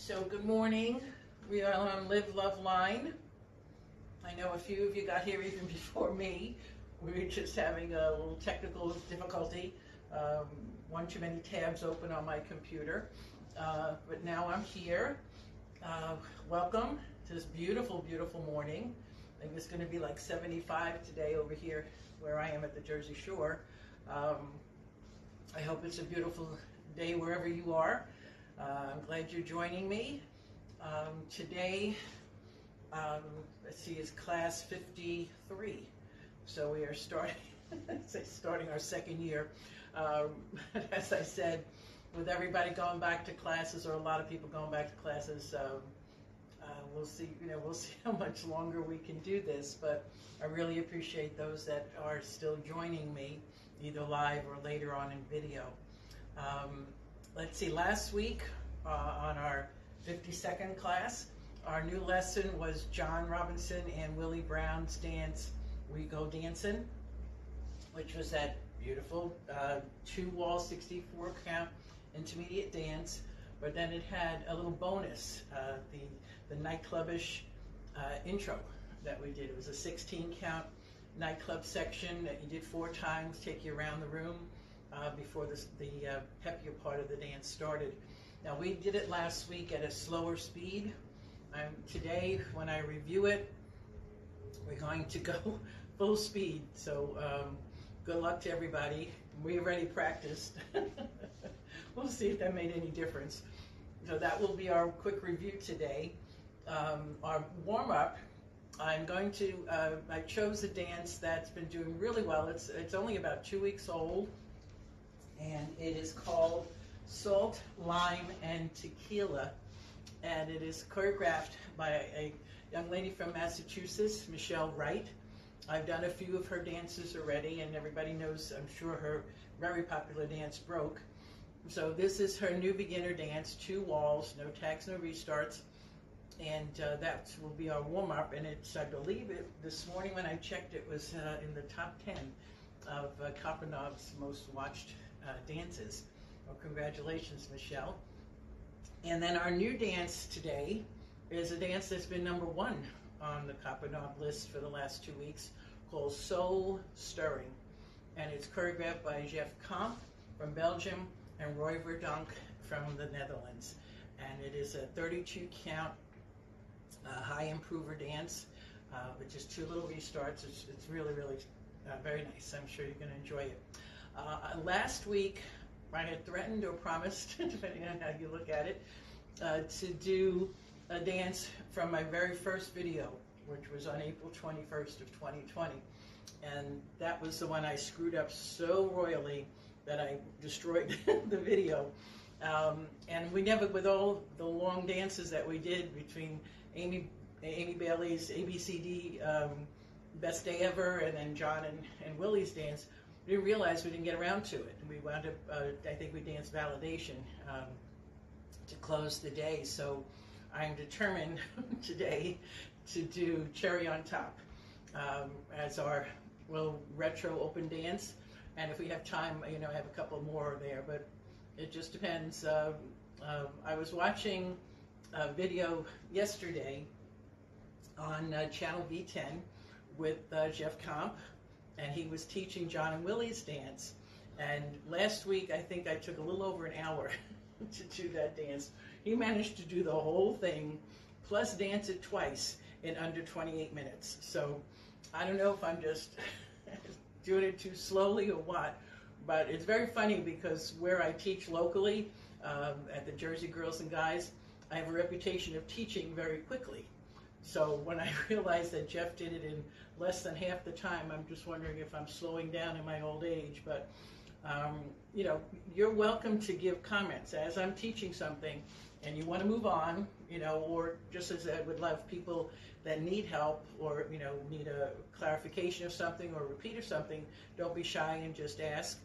So good morning. We are on Live Love Line. I know a few of you got here even before me. We were just having a little technical difficulty. One too many tabs open on my computer. But now I'm here. Welcome to this beautiful, beautiful morning. I think it's going to be like 75 today over here where I am at the Jersey Shore. I hope it's a beautiful day wherever you are. I'm glad you're joining me. Today, let's see, is class 53. So we are starting our second year. As I said, with everybody going back to classes, or a lot of people going back to classes, we'll see. We'll see how much longer we can do this. But I really appreciate those that are still joining me, either live or later on in video. Let's see. Last week on our 52nd class, our new lesson was John Robinson and Willie Brown's dance, We Go Dancin', which was that beautiful 2-wall 64 count intermediate dance. But then it had a little bonus, the nightclubish intro that we did. It was a 16 count nightclub section that you did 4 times, take you around the room before the happier part of the dance started. Now we did it last week at a slower speed. Today, when I review it, we're going to go full speed. So good luck to everybody. We already practiced. We'll see if that made any difference. So that will be our quick review today. Our warm-up, I'm going to, I chose a dance that's been doing really well. It's only about 2 weeks old, and it is called Salt, Lime, and Tequila. And it is choreographed by a young lady from Massachusetts, Michelle Wright. I've done a few of her dances already, and everybody knows, I'm sure, her very popular dance, Broke. So this is her new beginner dance, 2 walls, no tags, no restarts. And that will be our warm-up, and it's, I believe, this morning when I checked, it was in the top 10 of Copperknob's most watched dances. Well, congratulations, Michelle. And then our new dance today is a dance that's been #1 on the Copperknob list for the last 2 weeks, called Soul Stirring. And it's choreographed by Jeffke Camps from Belgium and Roy Verdonk from the Netherlands. And it is a 32 count high improver dance with just 2 little restarts. It's really, really very nice. I'm sure you're going to enjoy it. Last week, I had threatened or promised, depending on how you look at it, to do a dance from my very first video, which was on April 21st of 2020. And that was the one I screwed up so royally that I destroyed the video. And we never, with all the long dances that we did between Amy Bailey's ABCD Best Day Ever, and then John and Willie's dance, we didn't realize we didn't get around to it. We wound up, I think we danced Validation to close the day. So I'm determined today to do Cherry on Top as our little retro open dance. And if we have time, I have a couple more there, but it just depends. I was watching a video yesterday on channel V10 with Jeffke Camps, and he was teaching John and Willie's dance. And last week, I think I took a little over an hour to do that dance. He managed to do the whole thing, plus dance it twice in under 28 minutes. So I don't know if I'm just doing it too slowly or what, but it's very funny because where I teach locally, at the Jersey Girls and Guys, I have a reputation of teaching very quickly. So when I realized that Jeff did it in less than half the time, I'm just wondering if I'm slowing down in my old age. But you're welcome to give comments as I'm teaching something and you want to move on, or just as I would love people that need help or, need a clarification of something or repeat of something, don't be shy and just ask.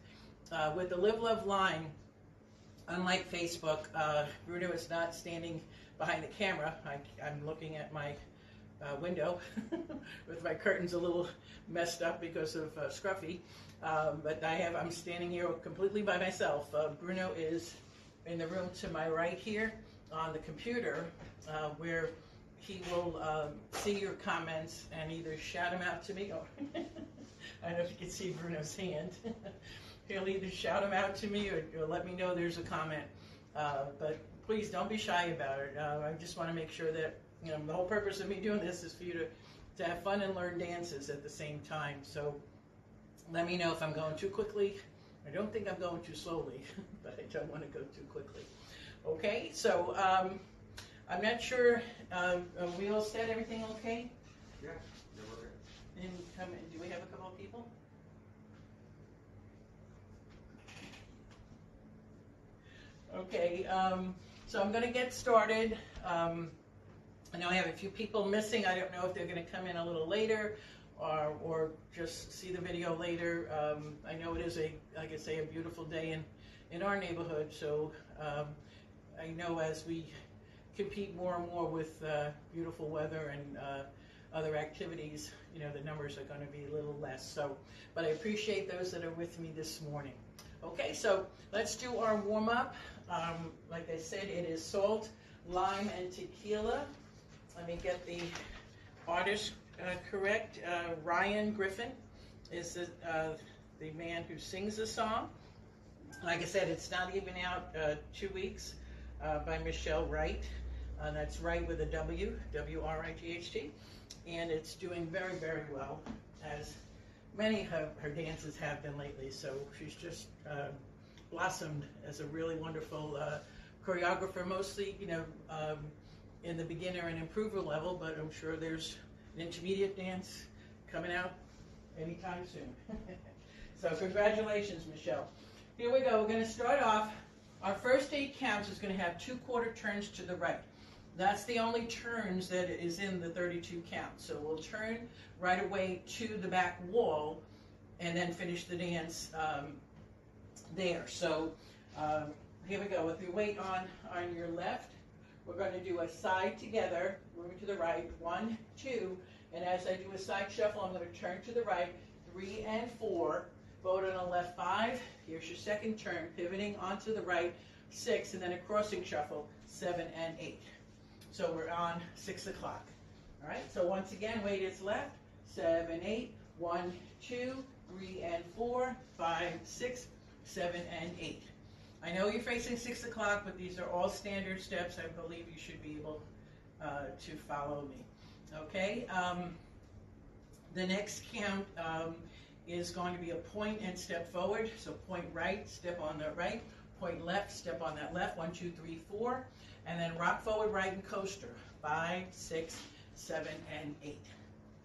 With the Live Love Line, unlike Facebook, Bruno is not standing behind the camera. I'm looking at my window with my curtains a little messed up because of Scruffy. But I'm standing here completely by myself. Bruno is in the room to my right here, on the computer where he will see your comments and either shout them out to me, or I don't know if you can see Bruno's hand. He'll either shout them out to me or let me know there's a comment. But please don't be shy about it. I just want to make sure that, you know, the whole purpose of me doing this is for you to have fun and learn dances at the same time. So let me know if I'm going too quickly. I don't think I'm going too slowly, but I don't want to go too quickly. Okay, so I'm not sure, are we all set? Everything okay? Yeah, we're good. And do we have a couple of people? Okay, so I'm going to get started. I know I have a few people missing. I don't know if they're going to come in a little later or just see the video later. I know it is like I say, a beautiful day in our neighborhood. So I know as we compete more and more with beautiful weather and other activities, you know, the numbers are going to be a little less. So, but I appreciate those that are with me this morning. Okay, so let's do our warm-up. Like I said, it is salt, lime, and tequila. Let me get the artist correct. Ryan Griffin is the man who sings the song. Like I said, it's not even out 2 weeks, by Michelle Wright. That's Wright with a W, W-R-I-G-H-T. And it's doing very, very well, as many of her dances have been lately. So she's just blossomed as a really wonderful choreographer, mostly, you know, in the beginner and improver level, but I'm sure there's an intermediate dance coming out anytime soon. So congratulations, Michelle. Here we go. We're going to start off. Our first 8 counts is going to have 2 quarter turns to the right. That's the only turns that is in the 32 counts. So we'll turn right away to the back wall and then finish the dance there. So here we go. With your weight on your left, we're going to do a side together, moving to the right, 1, 2, and as I do a side shuffle, I'm going to turn to the right, 3 and 4, vote on the left, 5, here's your second turn, pivoting onto the right, 6, and then a crossing shuffle, 7 and 8. So we're on 6 o'clock. All right, so once again, weight is left, 7, 8, 1, 2, 3 and 4, 5, 6, 7 and 8. I know you're facing 6 o'clock, but these are all standard steps. I believe you should be able to follow me. Okay, the next count is going to be a point and step forward. So point right, step on the right, point left, step on that left, 1, 2, 3, 4, and then rock forward right and coaster, 5, 6, 7, and 8.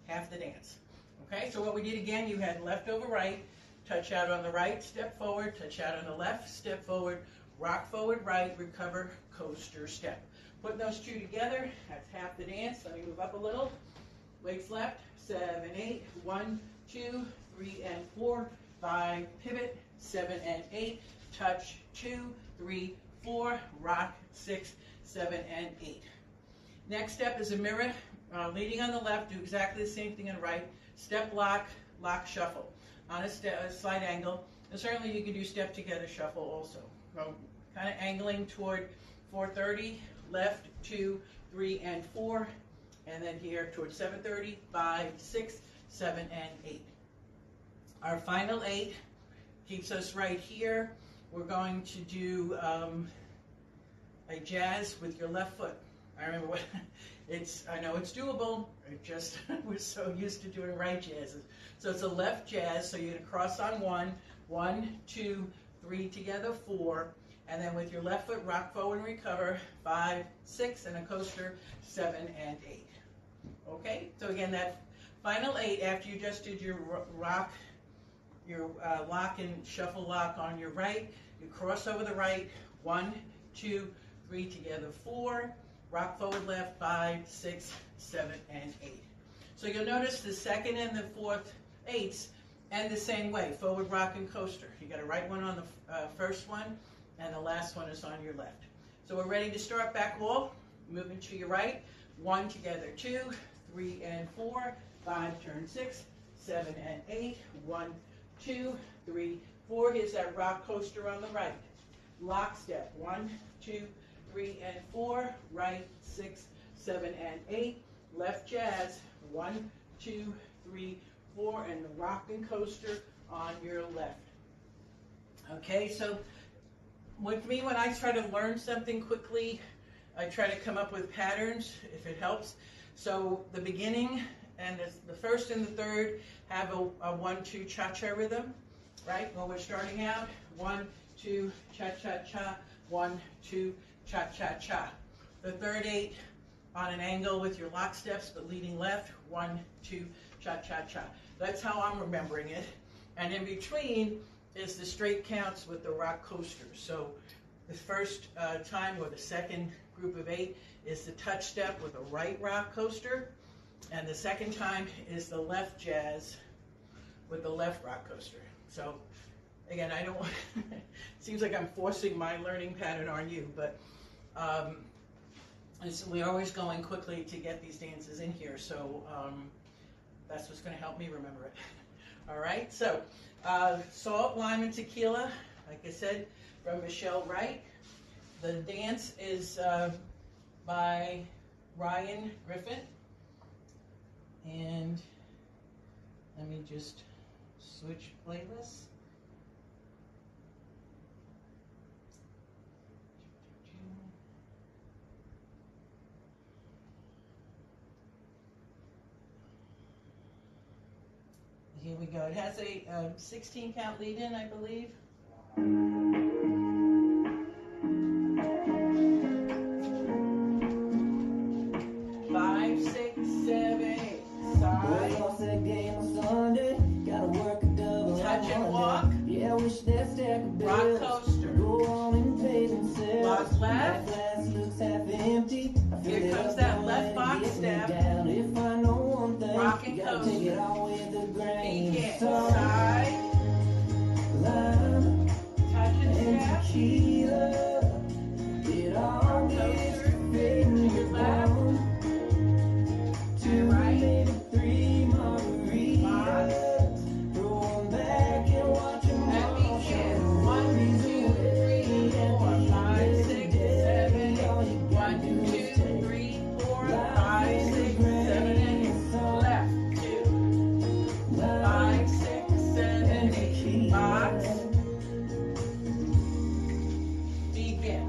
Half the dance. Okay, so what we did again, you had left over right, touch out on the right, step forward, touch out on the left, step forward, rock forward right, recover, coaster, step. Putting those 2 together, that's half the dance. Let me move up a little. Weights left, 7, 8, 1, 2, 3 and 4, 5, pivot, 7 and 8, touch, 2, 3, 4, rock, 6, 7 and 8. Next step is a mirror, leading on the left, do exactly the same thing on the right, step lock, lock shuffle. On a slight angle, and certainly you can do step together shuffle also. So kind of angling toward 4:30, left, 2, 3 and 4, and then here towards 7:30, 5, 6, 7 and 8. Our final 8 keeps us right here. We're going to do a jazz with your left foot. I remember what I know it's doable. I just was so used to doing right jazzes. So it's a left jazz. So you're going to cross on 1, 1, 2, 3 together, 4, and then with your left foot, rock forward and recover, 5, 6, and a coaster, 7 and 8. Okay. So again, that final 8 after you just did your rock, your lock and shuffle lock on your right, you cross over the right, 1, 2, 3 together, 4. Rock forward left, 5, 6, 7, and 8. So you'll notice the second and the fourth 8s end the same way, forward rock and coaster. You got a right one on the first one, and the last one is on your left. So we're ready to start back wall. Moving to your right, 1 together, 2, 3 and 4, 5, turn 6, 7 and 8, 1, 2, 3, 4. Here's that rock coaster on the right. Lock step, 1, 2, 3 and 4, right 6, 7 and 8, left jazz 1, 2, 3, 4, and the rocking coaster on your left. Okay, so with me, when I try to learn something quickly, I try to come up with patterns if it helps. So the beginning and the first and the third have a 1-2 cha-cha rhythm, right? When we're starting out, 1, 2, cha-cha-cha, 1, 2, cha-cha-cha. The third 8 on an angle with your lock steps, but leading left, 1, 2, cha-cha-cha. That's how I'm remembering it. And in between is the straight counts with the rock coaster. So the first time, or the second group of 8, is the touch step with a right rock coaster. And the second time is the left jazz with the left rock coaster. So again, I don't want, it seems like I'm forcing my learning pattern on you, but we're always going quickly to get these dances in here. So that's what's going to help me remember it. All right, so Salt, Lime, and Tequila, like I said, from Michelle Wright. The dance is by Ryan Griffin. And let me just switch playlists. Here we go. It has a 16 count lead in, I believe. 5, 6, 7, 8. Side. Touch and walk. Rock coaster. Lock left. Here comes that left box step. Rock and coaster. Begin. Side. Touch and step. Rock coaster. To your left. To right. 3 margaritas. Roll back and watch them all. And begin. 1, 2, 3, 4, 5, 6, 7, 8. 1, 2, 3, 4, 5, 6, 7, 8. Left. 2, 5, 6, 7, 8. Box. Begin.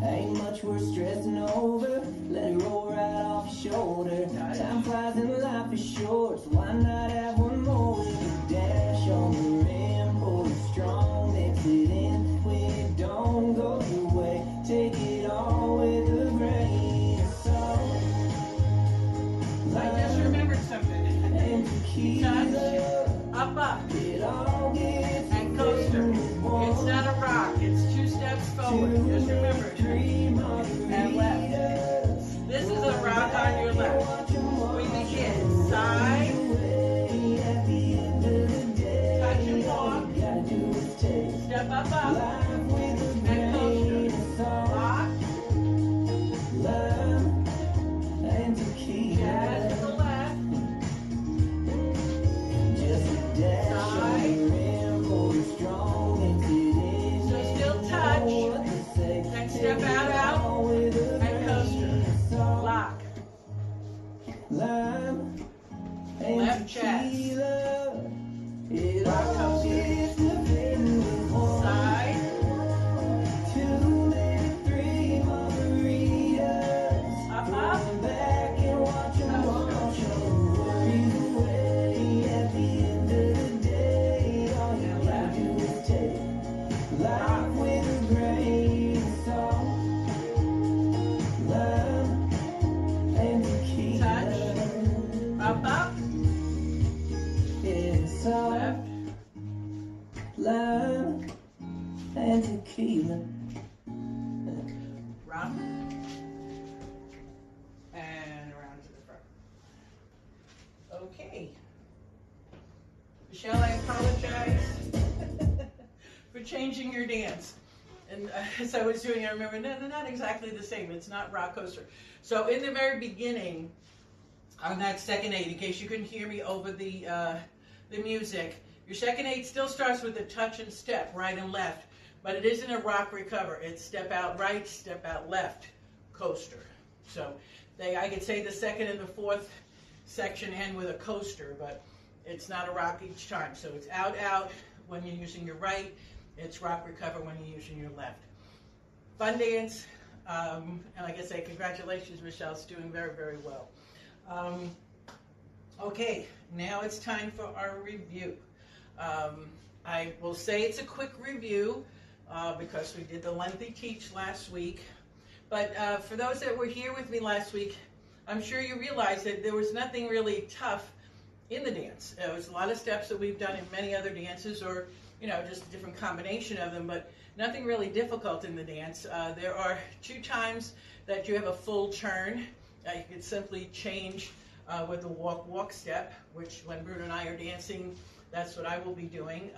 Ain't much worth stressing over. Let it roll right off your shoulder. Time flies and life is short, so why not have one more with a dash on the rim? Hold it strong, exit in when it don't go your way. Take it all with a grain of salt. I just remembered something. And tequila. Touch, up, It all gets and coaster. It's not a rock, it's 2 steps forward. Just remember it. And left. This is a rock on your left. We begin. Side. Touch and walk. Step up. And coaster. Lock. Jazz to the left. Side. So still touch. Then step out. And coaster. Lock. Left jazz. Rock coaster. Side. Up. And left. Rock. Touch. Up. Left. Lime and tequila. Rock. And around to the front. Okay. Michelle, I apologize for changing your dance. And as I was doing, I remember, no, they're not exactly the same. It's not rock coaster. So in the very beginning, on that second 8, in case you couldn't hear me over the music, your second 8 still starts with a touch and step, right and left. but it isn't a rock recover. It's step out right, step out left, coaster. So I could say the second and the fourth section end with a coaster, but it's not a rock each time. So it's out, out when you're using your right. It's rock recover when you're using your left. Fun dance. And like I say, congratulations, Michelle's doing very, very well. Okay, now it's time for our review. I will say it's a quick review because we did the lengthy teach last week. But for those that were here with me last week, I'm sure you realize that there was nothing really tough in the dance. There was a lot of steps that we've done in many other dances, or just a different combination of them, but nothing really difficult in the dance. There are 2 times that you have a full turn. You can simply change with the walk step, which when Bruno and I are dancing, that's what I will be doing.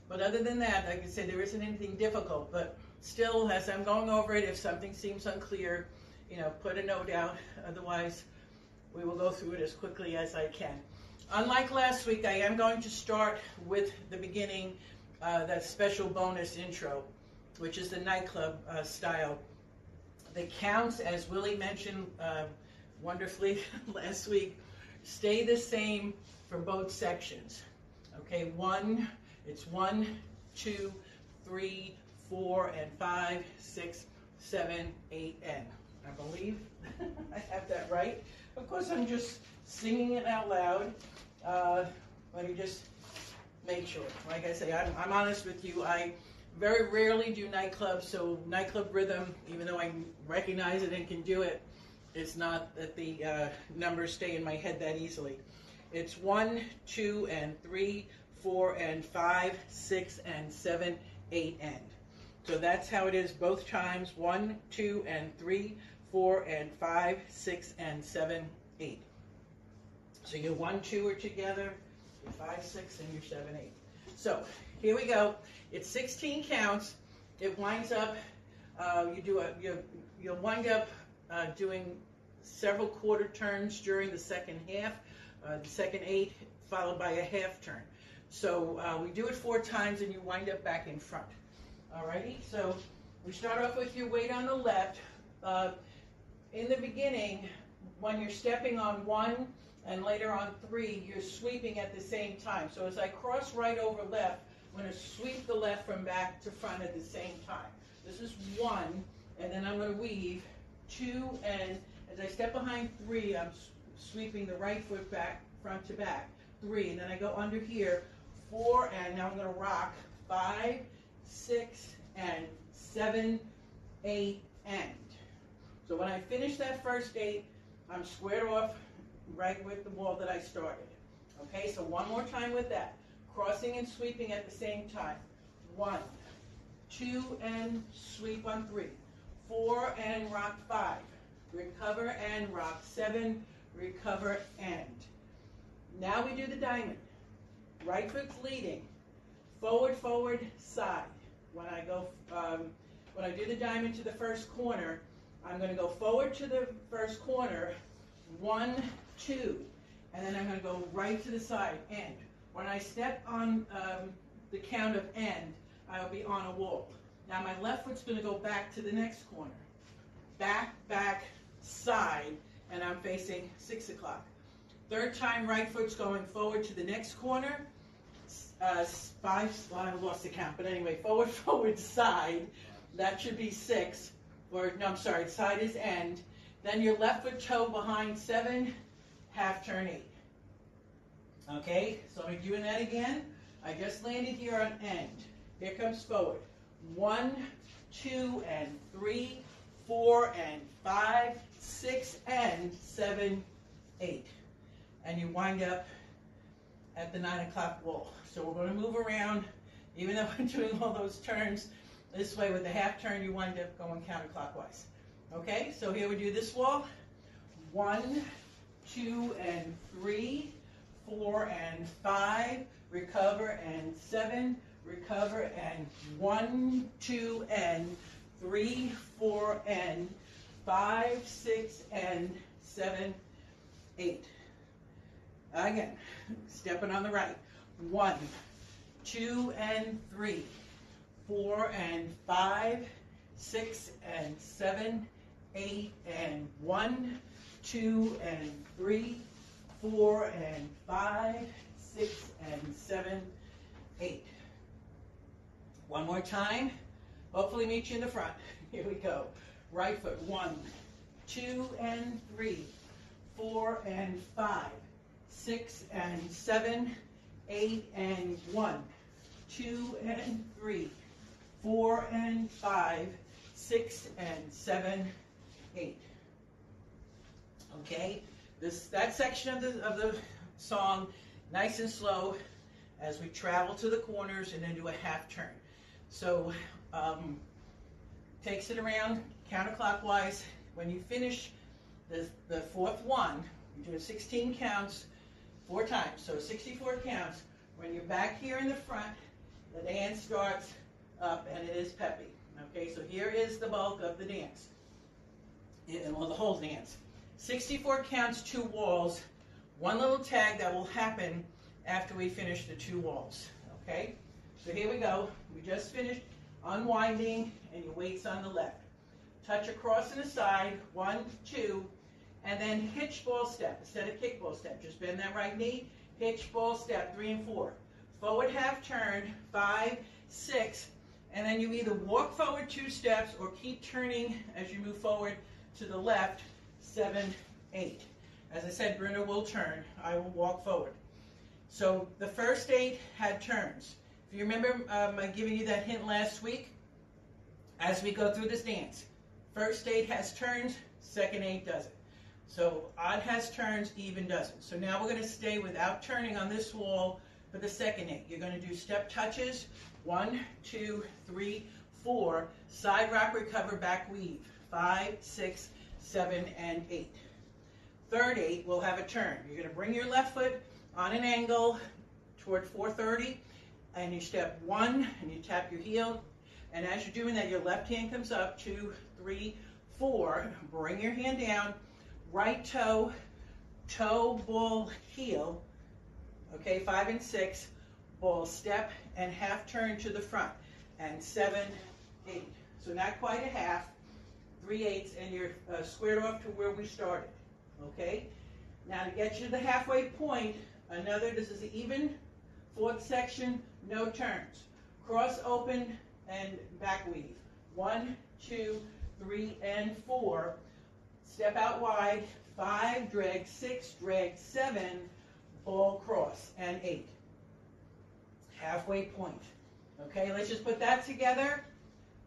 But other than that, like I said, there isn't anything difficult. But still, as I'm going over it, if something seems unclear, put a note out. Otherwise, we will go through it as quickly as I can. Unlike last week, I am going to start with the beginning, that special bonus intro, which is the nightclub style. The counts, as Willie mentioned wonderfully last week, stay the same for both sections. Okay, it's 1, 2, 3, 4, and 5, 6, 7, 8, and I believe I have that right. Of course, I'm just singing it out loud. Let me just make sure. Like I say, I'm honest with you. I very rarely do nightclubs, so nightclub rhythm, even though I recognize it and can do it, it's not that the numbers stay in my head that easily. It's 1, 2, and 3, 4, and 5, 6, and 7, 8, and. So that's how it is both times. 1, 2, and 3, 4, and 5, 6, and 7, 8. So your 1, 2 are together, your 5, 6, and your 7, 8. So here we go. It's 16 counts. It winds up. You'll wind up doing several quarter turns during the second half. The second 8 followed by a half turn. So we do it 4 times, and you wind up back in front. Alrighty. So we start off with your weight on the left. In the beginning, when you're stepping on 1 and later on 3, you're sweeping at the same time. So as I cross right over left, I'm going to sweep the left from back to front at the same time. This is 1, and then I'm going to weave 2, and as I step behind 3, I'm sweeping the right foot back, front to back, 3, and then I go under here, 4, and now I'm going to rock 5, 6, and 7, 8, and. So when I finish that first 8, I'm squared off right with the wall that I started. Okay, so one more time with that. Crossing and sweeping at the same time. 1, 2, and sweep on 3. 4, and rock 5. Recover and rock 7. Recover and. Now we do the diamond. Right foot's leading. Forward, forward, side. When I do the diamond to the first corner, I'm going to go forward to the first corner, 1, 2, and then I'm going to go right to the side, end. When I step on the count of end, I'll be on a wall. Now my left foot's going to go back to the next corner. Back, back, side, and I'm facing 6 o'clock. Third time, right foot's going forward to the next corner. 5, well, I lost the count, but anyway, forward, forward, side. That should be 6. Or, no, I'm sorry, side is end. Then your left foot toe behind 7, half turn 8. Okay, so I'm doing that again. I just landed here on end. Here comes forward. 1, 2, and 3, 4, and 5, 6, and 7, 8. And you wind up at the 9 o'clock wall. So we're going to move around, even though we're doing all those turns. This way, with the half turn, you wind up going counterclockwise. Okay, so here we do this wall. 1, 2, and 3, 4, and 5, recover, and 7, recover, and 1, 2, and 3, 4, and 5, 6, and 7, 8. Again, stepping on the right. 1, 2, and 3, 4 and 5, 6 and 7, 8 and 1, 2 and 3, 4 and 5, 6 and 7, 8. One more time. Hopefully meet you in the front. Here we go. Right foot. 1, 2 and 3, 4 and 5, 6 and 7, 8 and 1, 2 and 3, 4 and 5, 6 and 7, 8. Okay, that section of the song, nice and slow, as we travel to the corners and then do a half turn. So takes it around counterclockwise. When you finish the fourth one, you do 16 counts 4 times, so 64 counts. When you're back here in the front, the dance starts up and it is peppy. Okay, so here is the bulk of the dance, well, the whole dance. 64 counts, 2 walls, 1 little tag that will happen after we finish the 2 walls. Okay, so here we go. We just finished unwinding, and your weight's on the left. Touch across and aside, 1, 2, and then hitch ball step instead of kick ball step. Just bend that right knee, hitch ball step, 3 and 4. Forward half turn, 5, 6, and then you either walk forward 2 steps or keep turning as you move forward to the left, 7, 8. As I said, Bruno will turn. I will walk forward. So the first 8 had turns. If you remember giving you that hint last week, as we go through this dance, first 8 has turns, second 8 doesn't. So odd has turns, even doesn't. So now we're going to stay without turning on this wall for the second 8. You're going to do step touches, 1, 2, 3, 4, side rock recover, back weave, 5, 6, 7, and 8. Third 8 will have a turn. You're going to bring your left foot on an angle toward 430, and you step 1, and you tap your heel, and as you're doing that, your left hand comes up, 2, 3, 4, bring your hand down, right toe, toe, ball, heel, okay, 5 and 6, ball, step, and half turn to the front, and 7, 8. So not quite a half, 3/8, and you're squared off to where we started, okay? Now to get you to the halfway point, this is an even 4th section, no turns. Cross open and back weave. 1, 2, 3, and 4. Step out wide, 5, drag 6, drag 7, ball cross, and 8. Halfway point. Okay, let's just put that together.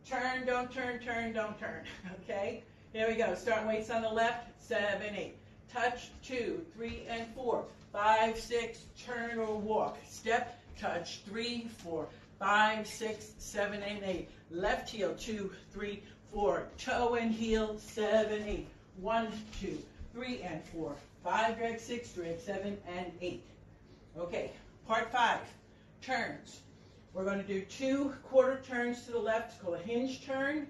Turn, don't turn, turn, don't turn. Okay, here we go. Starting weights on the left, 7, 8. Touch, 2, 3, and 4. 5, 6, turn or walk. Step, touch, 3, 4, 5, 6, 7, and 8. Left heel, 2, 3, 4. Toe and heel, 7, 8. 1, 2, 3, and 4. 5, drag 6, drag 7, and 8. Okay, part 5, turns. We're going to do 2 quarter turns to the left. It's called a hinge turn.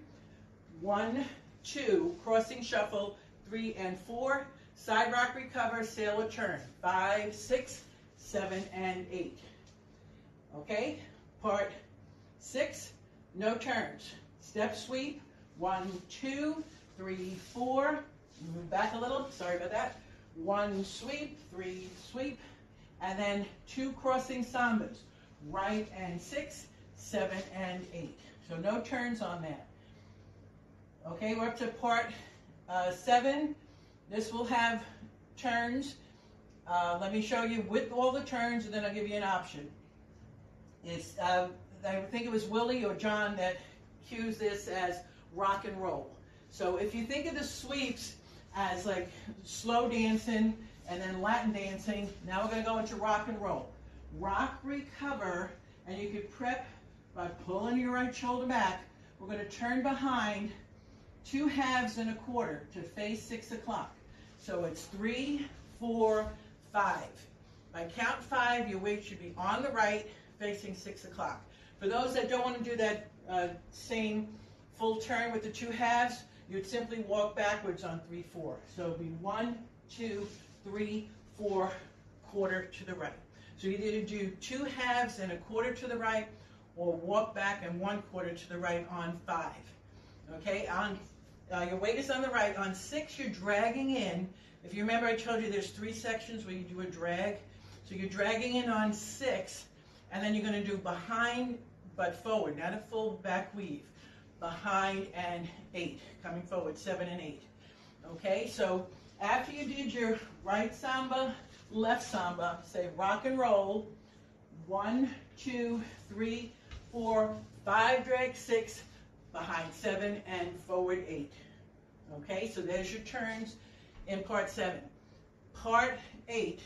1, 2, crossing shuffle, 3 and 4. Side rock recover, sailor turn, 5, 6, 7, and 8. Okay, part 6, no turns. Step sweep, 1, 2, 3, 4. Move back a little, sorry about that. 1 sweep, 3 sweep, and then 2 crossing sambas, right and 6, 7, and 8. So no turns on that. Okay, we're up to part 7. This will have turns. Let me show you with all the turns, and then I'll give you an option. It's I think it was Willie or John that cues this as rock and roll. So if you think of the sweeps as like slow dancing and then Latin dancing, now we're going to go into rock and roll. Rock, recover, and you can prep by pulling your right shoulder back. We're going to turn behind 2 halves and a quarter to face 6 o'clock. So it's 3, 4, 5. By count 5, your weight should be on the right, facing 6 o'clock. For those that don't want to do that same full turn with the 2 halves, you'd simply walk backwards on 3, 4. So it'd be 1, 2, 3, 4, quarter to the right. So you either do 2 halves and a quarter to the right, or walk back and 1/4 to the right on 5. Okay, on your weight is on the right. On 6, you're dragging in. If you remember, I told you there's 3 sections where you do a drag. So you're dragging in on 6, and then you're going to do behind but forward, not a full back weave. Behind and 8, coming forward, 7 and 8. Okay, so after you did your right samba, left samba, say rock and roll, 1, 2, 3, 4, 5, drag 6, behind 7 and forward 8. Okay, so there's your turns in part 7. Part 8,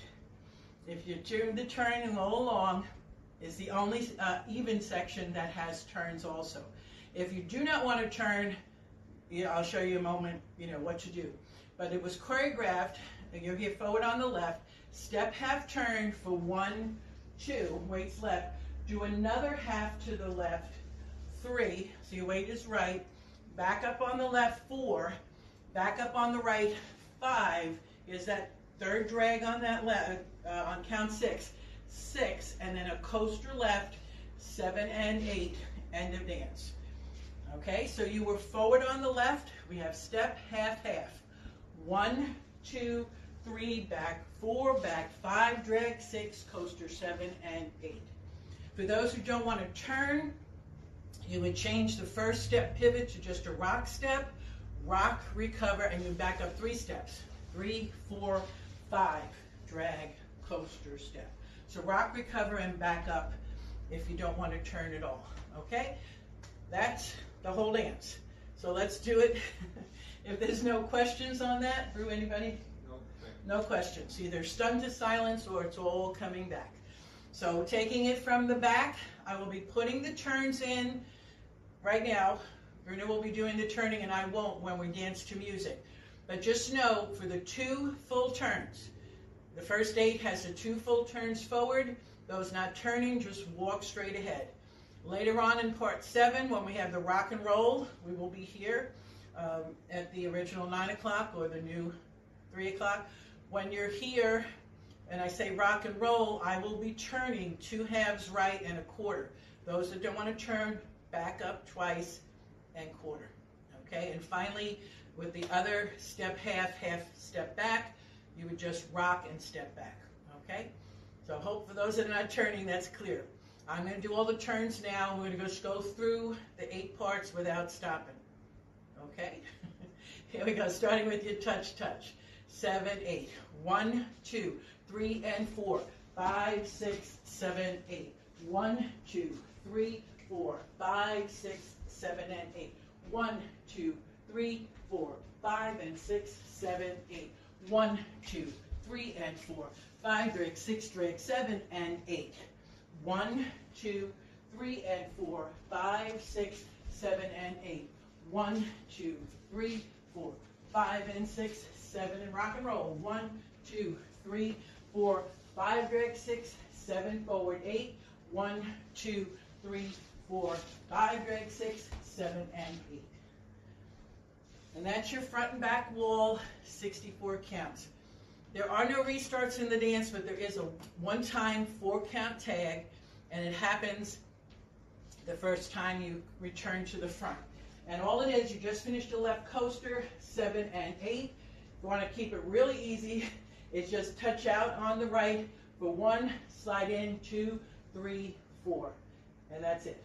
if you do the turn and go along, is the only even section that has turns also. If you do not want to turn, I'll show you a moment, what to do. But it was choreographed, you're here forward on the left, step half turn for 1, 2, weights left, do another half to the left, 3, so your weight is right, back up on the left, 4, back up on the right, 5, is that third drag on that left, on count 6, 6, and then a coaster left, 7 and 8, end of dance. Okay, so you were forward on the left, we have step, half, half. 1, 2, 3, back 4, back 5, drag 6, coaster 7 and 8. For those who don't want to turn, you would change the first step pivot to just a rock step, rock, recover, and you back up 3 steps. 3, 4, 5, drag, coaster, step. So rock, recover, and back up if you don't want to turn at all. Okay? That's the whole dance. So let's do it. If there's no questions on that, Brew, anybody? No. No questions. Either stunned to silence or it's all coming back. So taking it from the back, I will be putting the turns in right now. Bruno will be doing the turning and I won't when we dance to music. But just know for the 2 full turns, the first 8 has the 2 full turns forward. Those not turning, just walk straight ahead. Later on in part 7, when we have the rock and roll, we will be here at the original 9 o'clock or the new 3 o'clock. When you're here, and I say rock and roll, I will be turning 2 halves right and a quarter. Those that don't want to turn, back up twice and quarter. Okay, and finally, with the other step half, half step back, you would just rock and step back. Okay, so hope for those that are not turning, that's clear. I'm going to do all the turns now. We're going to just go through the 8 parts without stopping. Okay? Here we go, starting with your touch, touch. 7, 8. 1, 2, 3, and 4. 5, 6, 7, 8. 1, 2, 3, 4. 5, 6, 7, and 8. 1, 2, 3, 4. 5 and 6, 7, 8. 1, 2, 3, and 4. 5, drag 6, drag 7, and 8. 1, 2, 3, and 4, 5, 6, 7, and 8. 1, 2, 3, 4, 5, and 6, 7, and rock and roll. 1, 2, 3, 4, 5, drag 6, 7, forward 8. 1, 2, 3, 4, 5, drag 6, 7, and 8. And that's your front and back wall, 64 counts. There are no restarts in the dance, but there is a one-time 4-count tag, and it happens the first time you return to the front. And all it is, you just finished the left coaster, 7 and 8. If you want to keep it really easy, it's just touch out on the right for 1, slide in, 2, 3, 4. And that's it.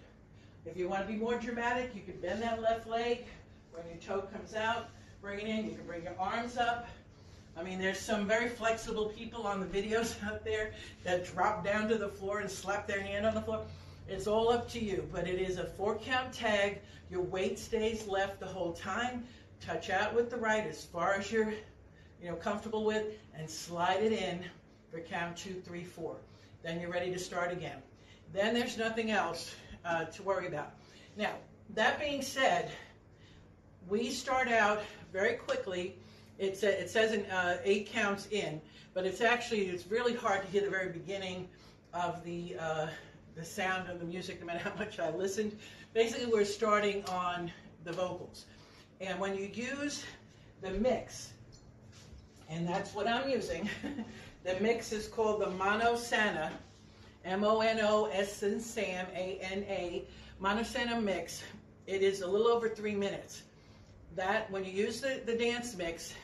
If you want to be more dramatic, you can bend that left leg. When your toe comes out, bring it in. You can bring your arms up. I mean, there's some very flexible people on the videos out there that drop down to the floor and slap their hand on the floor. It's all up to you, but it is a 4-count tag. Your weight stays left the whole time. Touch out with the right as far as you're comfortable with, and slide it in for count 2, 3, 4. Then you're ready to start again. Then there's nothing else to worry about. Now, that being said, we start out very quickly. It says in 8 counts in, but it's really hard to hear the very beginning of the sound of the music, no matter how much I listened. Basically, we're starting on the vocals. And when you use the mix, and that's what I'm using, the mix is called the Mono Sana, M-O-N-O-S and Sam, A-N-A, Monosana mix. It is a little over 3 minutes. That, when you use the dance mix,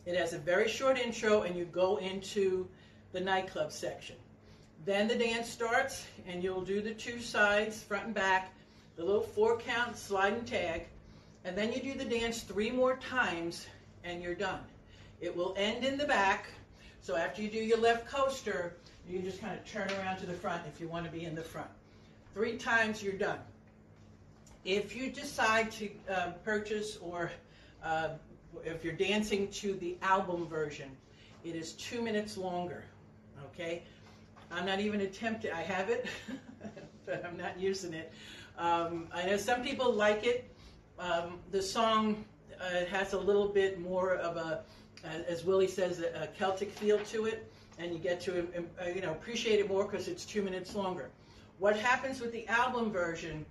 it has a very short intro and you go into the nightclub section. Then the dance starts and you'll do the 2 sides, front and back, the little 4 count slide and tag, and then you do the dance 3 more times and you're done. It will end in the back, so after you do your left coaster, you just kind of turn around to the front if you want to be in the front. 3 times, you're done. If you decide to purchase or if you're dancing to the album version, it is 2 minutes longer, okay? I'm not even attempting, I have it, but I'm not using it. I know some people like it. The song has a little bit more of a, as Willie says, a Celtic feel to it, and you get to appreciate it more because it's 2 minutes longer. What happens with the album version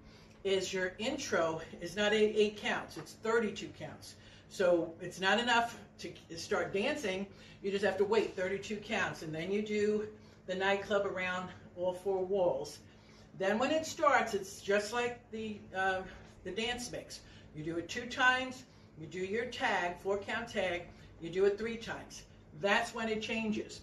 is your intro is not 8 counts, it's 32 counts. So it's not enough to start dancing, you just have to wait 32 counts, and then you do the nightclub around all 4 walls. Then when it starts, it's just like the dance mix. You do it 2 times, you do your tag, 4 count tag, you do it 3 times. That's when it changes.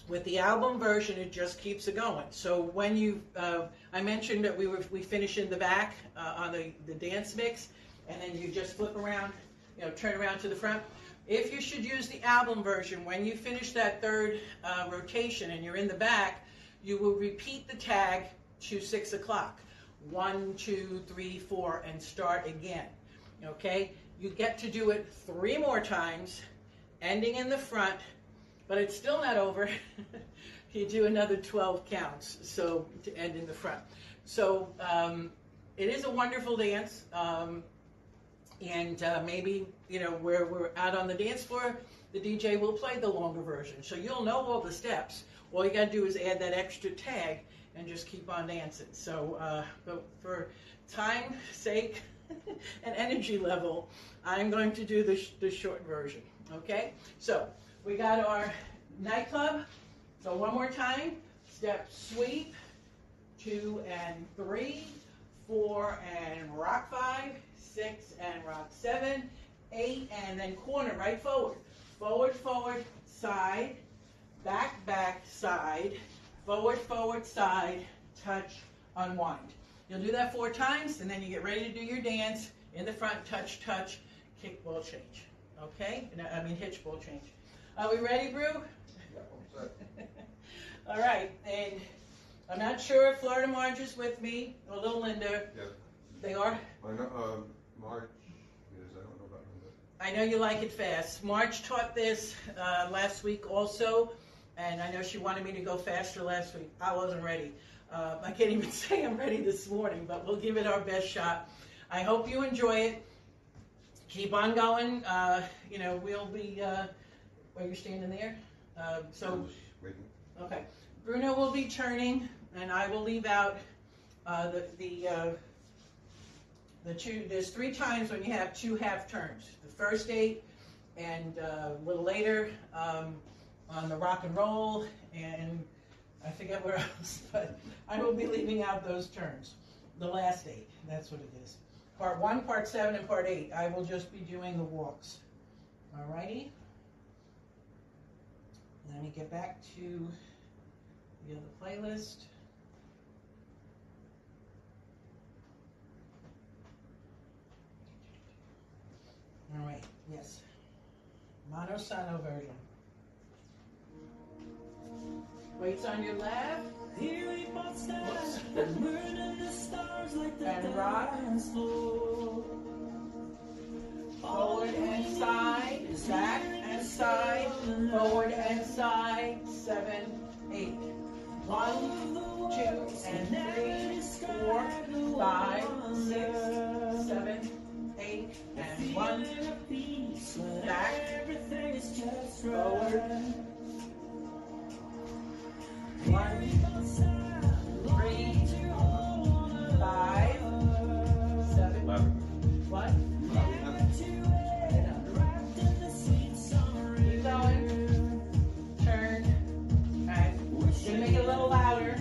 With the album version, it just keeps it going. So when you, I mentioned that we finish in the back on the dance mix, and then you just flip around, turn around to the front. If you should use the album version, when you finish that 3rd rotation and you're in the back, you will repeat the tag to 6 o'clock. 1, 2, 3, 4, and start again. Okay? You get to do it 3 more times, ending in the front, but it's still not over. You do another 12 counts, so to end in the front. So it is a wonderful dance, and maybe where we're out on the dance floor, the DJ will play the longer version, so you'll know all the steps. All you got to do is add that extra tag and just keep on dancing. So, but for time's sake and energy level, I'm going to do the short version. Okay, so we got our nightclub. So one more time, step sweep, 2 and 3, 4 and rock 5, 6 and rock 7, 8, and then corner right forward. Forward, forward, side, back, back, side, forward, forward, side, touch, unwind. You'll do that 4 times, and then you get ready to do your dance in the front, touch, touch, kick, ball change. Okay? I mean hitch, ball change. Are we ready, Brew? Yeah, I'm set. All right, and I'm not sure if Florida Marge is with me, or little Linda. Yeah. They are? I know, March is, I don't know about Linda. I know you like it fast. Marge taught this last week also, and I know she wanted me to go faster last week. I wasn't ready. I can't even say I'm ready this morning, but we'll give it our best shot. I hope you enjoy it. Keep on going. We'll be, where you're standing there? So, Waiting. okay. Bruno will be turning, and I will leave out the 2. There's 3 times when you have 2 half turns. The first 8, and a little later on the rock and roll, and I forget where else, but I will be leaving out those turns. The last 8, that's what it is. Part 1, Part 7, and Part 8. I will just be doing the walks. Alrighty. Let me get back to the other playlist. All right, yes. Monosano version. Weights on your left. Whoops. And rock. Forward and side, back and side, forward and side, 7, 8. 1, 2, and 3, 4, 5, 6, 7, 8, and 1. Back, forward. 1, 3, 5, 7. 11. What? Keep going. Turn. And you make it a little louder.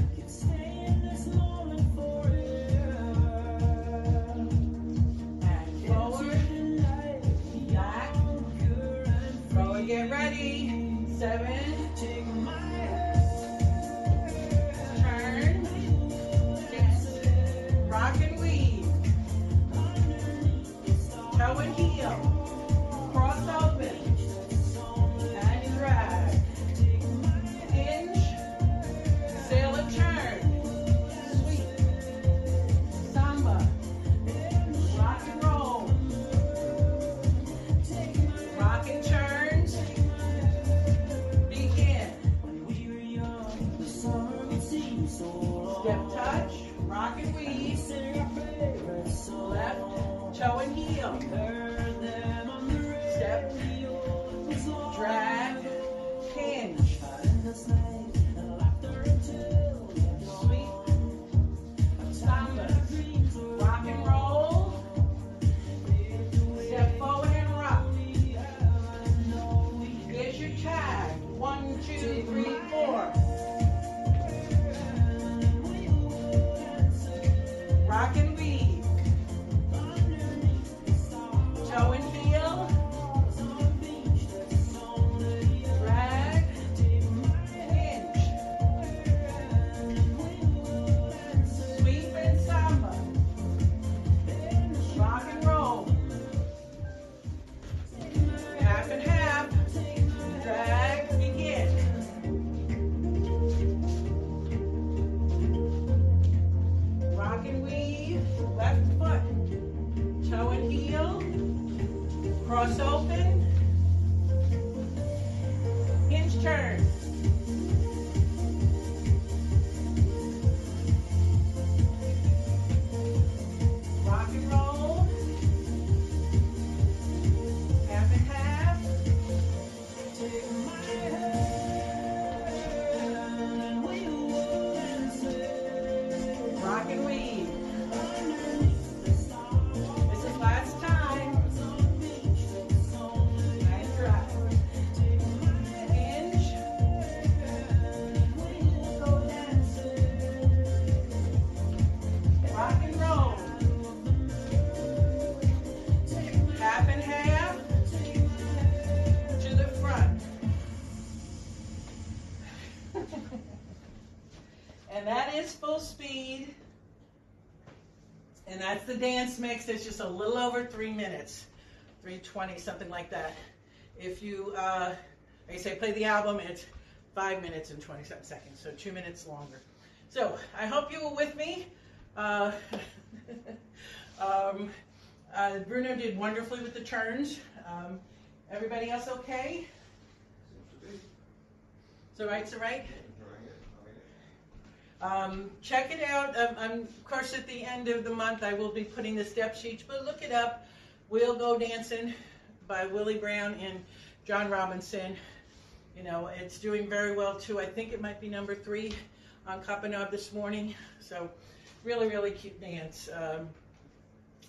So get ready. 7. Turn. Rock and weave. Toe and heel. Cross open. And drag. Hinge. Sail a turn. Sweep. Samba. Rock and roll. Rock and turns. Begin. Step touch. Rock and weave. Left. Toe and heel. Step. Drag. Hinge. Sweep. Samba. Rock and roll. Step forward and rock. Here's your tag. 1, 2, 3, 4. Rock and weave. Toe and heel. Drag. Hinge. Sweep and samba. Rock and roll. Half and half. Drag. Begin. Rock and weave. Left foot. Toe and heel. Cross open. Hinge turn. Rock and roll. Half and half. Rock and weave. This is last time. And drag. Hinge. Rock and roll. Half and half. To the front. And that is full speed. And that's the dance mix. It's just a little over 3 minutes, 3:20, something like that. If you, like I say, play the album, it's 5 minutes and 27 seconds, so 2 minutes longer. So I hope you were with me. Bruno did wonderfully with the turns. Everybody else okay? It's all right, it's all right? Check it out. Of course, at the end of the month, I will be putting the step sheets, but look it up. We'll Go Dancing by Willie Brown and John Robinson. You know, it's doing very well, too. I think it might be number 3 on Copperknob this morning. So, really, really cute dance.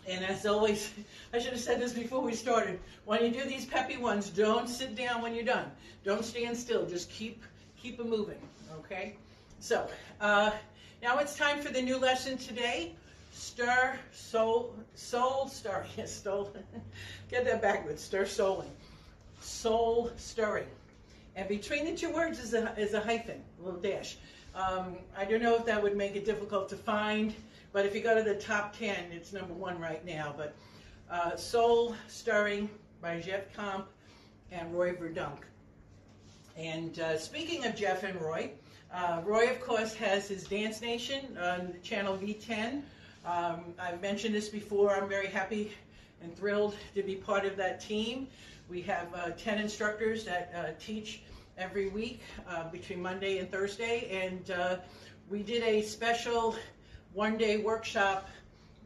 And as always, I should have said this before we started. When you do these peppy ones, don't sit down when you're done. Don't stand still. Just keep it moving, okay? So, now it's time for the new lesson today. Soul stirring. Get that backwards. Stir souling. Soul stirring. And between the two words is a hyphen, a little dash. I don't know if that would make it difficult to find, but if you go to the top 10, it's number 1 right now. But Soul Stirring by Jeffke Camps and Roy Verdonk. And speaking of Jeff and Roy, Roy, of course, has his Dance Nation on channel V10. I've mentioned this before. I'm very happy and thrilled to be part of that team. We have 10 instructors that teach every week between Monday and Thursday, and we did a special one-day workshop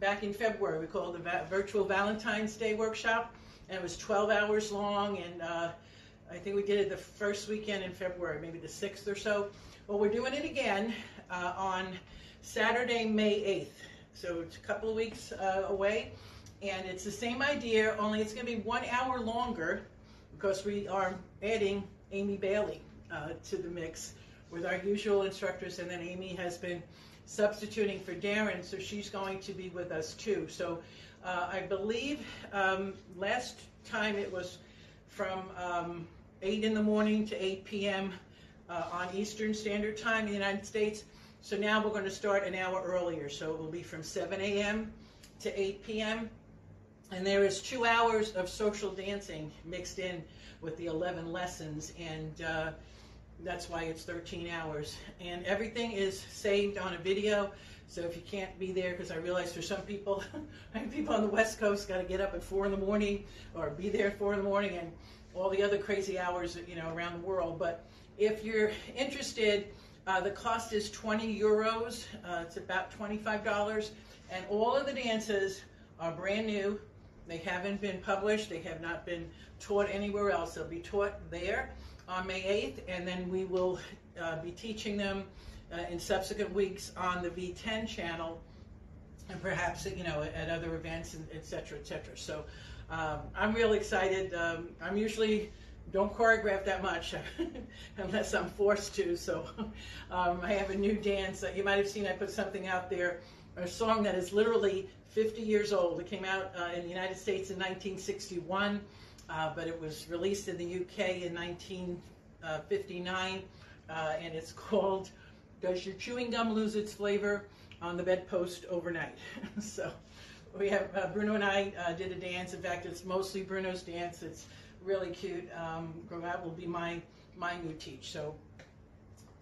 back in February. We called it the Virtual Valentine's Day Workshop, and it was 12 hours long, and I think we did it the first weekend in February, maybe the 6th or so. Well, we're doing it again on Saturday, May 8th. So it's a couple of weeks away, and it's the same idea, only it's going to be 1 hour longer because we are adding Amy Bailey to the mix with our usual instructors, and then Amy has been substituting for Darren, so she's going to be with us too. So I believe last time it was from 8 in the morning to 8 p.m. On Eastern Standard Time in the United States. So now we're going to start an hour earlier. So it will be from 7 a.m. to 8 p.m. And there is 2 hours of social dancing mixed in with the 11 lessons, and that's why it's 13 hours. And everything is saved on a video, so if you can't be there, because I realize for some people, people on the West Coast got to get up at 4 in the morning or be there at 4 in the morning, and all the other crazy hours, you know, around the world. But if you're interested, the cost is 20 euros. It's about $25, and all of the dances are brand new. They haven't been published. They have not been taught anywhere else. They'll be taught there on May 8th, and then we will be teaching them in subsequent weeks on the V10 channel, and perhaps, you know, at other events, and et cetera, et cetera. So I'm really excited. I'm usually don't choreograph that much unless I'm forced to. So I have a new dance that you might have seen. I put something out there, a song that is literally 50 years old. It came out in the United States in 1961, but it was released in the UK in 1959, and it's called "Does Your Chewing Gum Lose Its Flavor on the Bedpost Overnight?" So we have Bruno and I did a dance. In fact, it's mostly Bruno's dance. It's really cute. That will be my new teach. So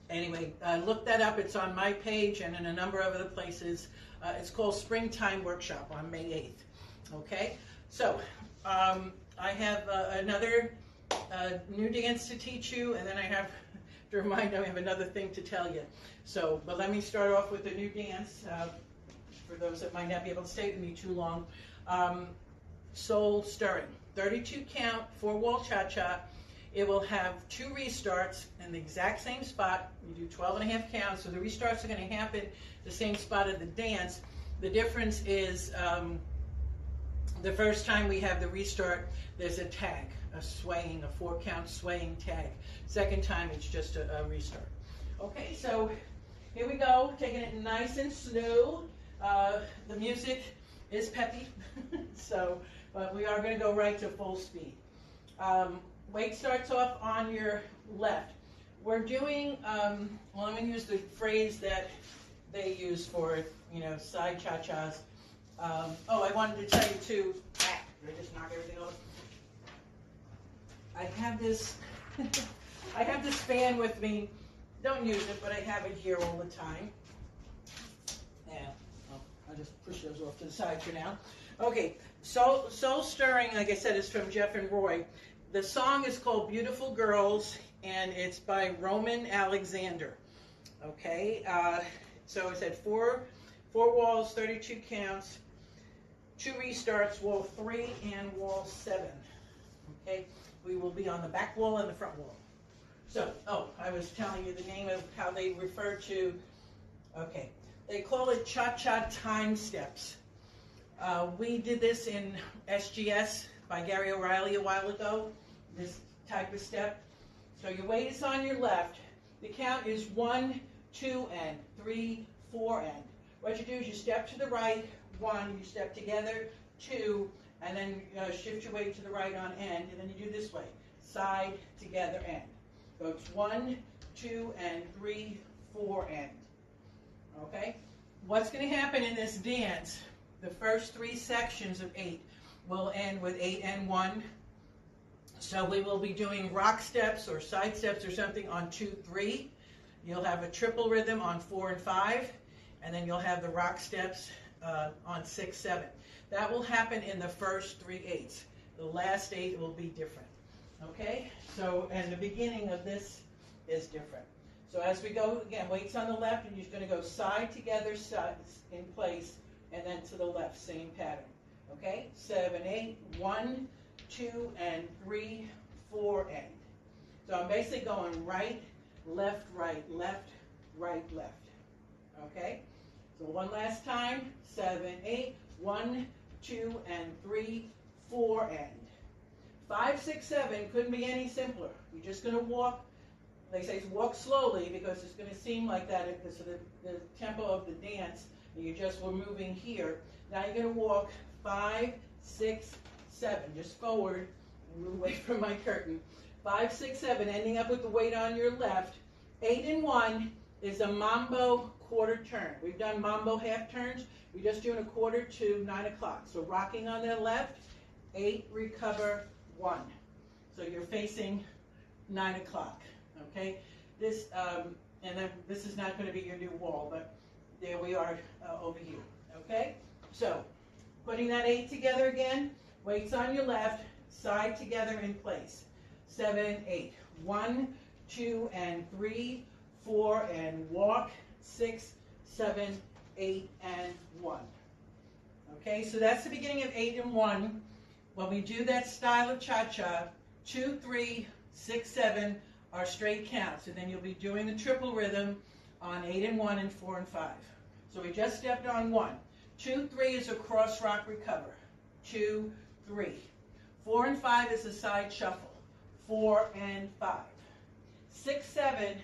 anyway, look that up. It's on my page and in a number of other places. It's called Springtime Workshop on May 8th. Okay, so I have another new dance to teach you, and then I have to remind you I have another thing to tell you. So, but let me start off with a new dance for those that might not be able to stay with me too long. Soul Stirring, 32 count, 4-wall cha-cha. It will have 2 restarts in the exact same spot. You do 12.5 counts, so the restarts are going to happen the same spot of the dance. The difference is the first time we have the restart, there's a tag, a swaying, a 4-count swaying tag. Second time, it's just a restart. Okay, so here we go, taking it nice and slow. The music is peppy, so but we are going to go right to full speed. Weight starts off on your left. We're doing, well, I'm going to use the phrase that they use for, you know, side cha-chas. Oh, I wanted to tell you too, did I just knock everything over? I have this, I have this fan with me. Don't use it, but I have it here all the time. Yeah, I'll just push those off to the side for now. Okay, Soul Stirring, like I said, is from Jeff and Roy. The song is called Beautiful Girls, and it's by Roman Alexander. Okay, so it's at 4 walls, 32 counts, 2 restarts, wall 3 and wall 7. Okay, we will be on the back wall and the front wall. So, oh, I was telling you the name of how they refer to, okay, they call it cha-cha time steps. We did this in SGS by Gary O'Reilly a while ago, this type of step. So your weight is on your left. The count is 1, 2, and 3, 4, and. What you do is you step to the right, 1, you step together, 2, and then shift your weight to the right on end, and then you do this way, side, together, end. So it's 1, 2, and 3, 4, end. Okay? What's going to happen in this dance, the first 3 sections of 8 will end with 8 and 1. So we will be doing rock steps or side steps or something on 2, 3. You'll have a triple rhythm on 4 and 5. And then you'll have the rock steps on 6, 7. That will happen in the first 3 8s. The last 8 will be different. Okay? So, and the beginning of this is different. So as we go, again, weights on the left, and you're going to go side together, sides in place, and then to the left, same pattern. Okay? 7, 8, 1, 2, and 3, 4, end. So I'm basically going right, left, right, left, right, left. Okay? So one last time, 7, 8, 1, 2, and 3, 4, end. 5, 6, 7 couldn't be any simpler. You're just going to walk, they say walk slowly because it's going to seem like that because of the tempo of the dance. You just were moving here. Now you're going to walk 5, 6, 7, just forward and move away from my curtain. 5, 6, 7, ending up with the weight on your left. 8 and 1 is a mambo quarter turn. We've done mambo half turns. We're just doing a quarter to 9 o'clock. So rocking on the left, 8, recover, 1. So you're facing 9 o'clock, okay? This, and then this is not going to be your new wall, but there we are over here, okay? So putting that 8 together again, weights on your left, side together in place. 7, 8. 1, 2, and 3, 4, and walk. 6, 7, 8, and 1. Okay, so that's the beginning of 8 and 1. When we do that style of cha-cha, 2, 3, 6, 7 are straight counts, and then you'll be doing the triple rhythm on 8 and 1 and 4 and 5. So we just stepped on 1. 2, 3 is a cross rock recover. 2, 3. 4 and 5 is a side shuffle. 4 and 5. 6, 7,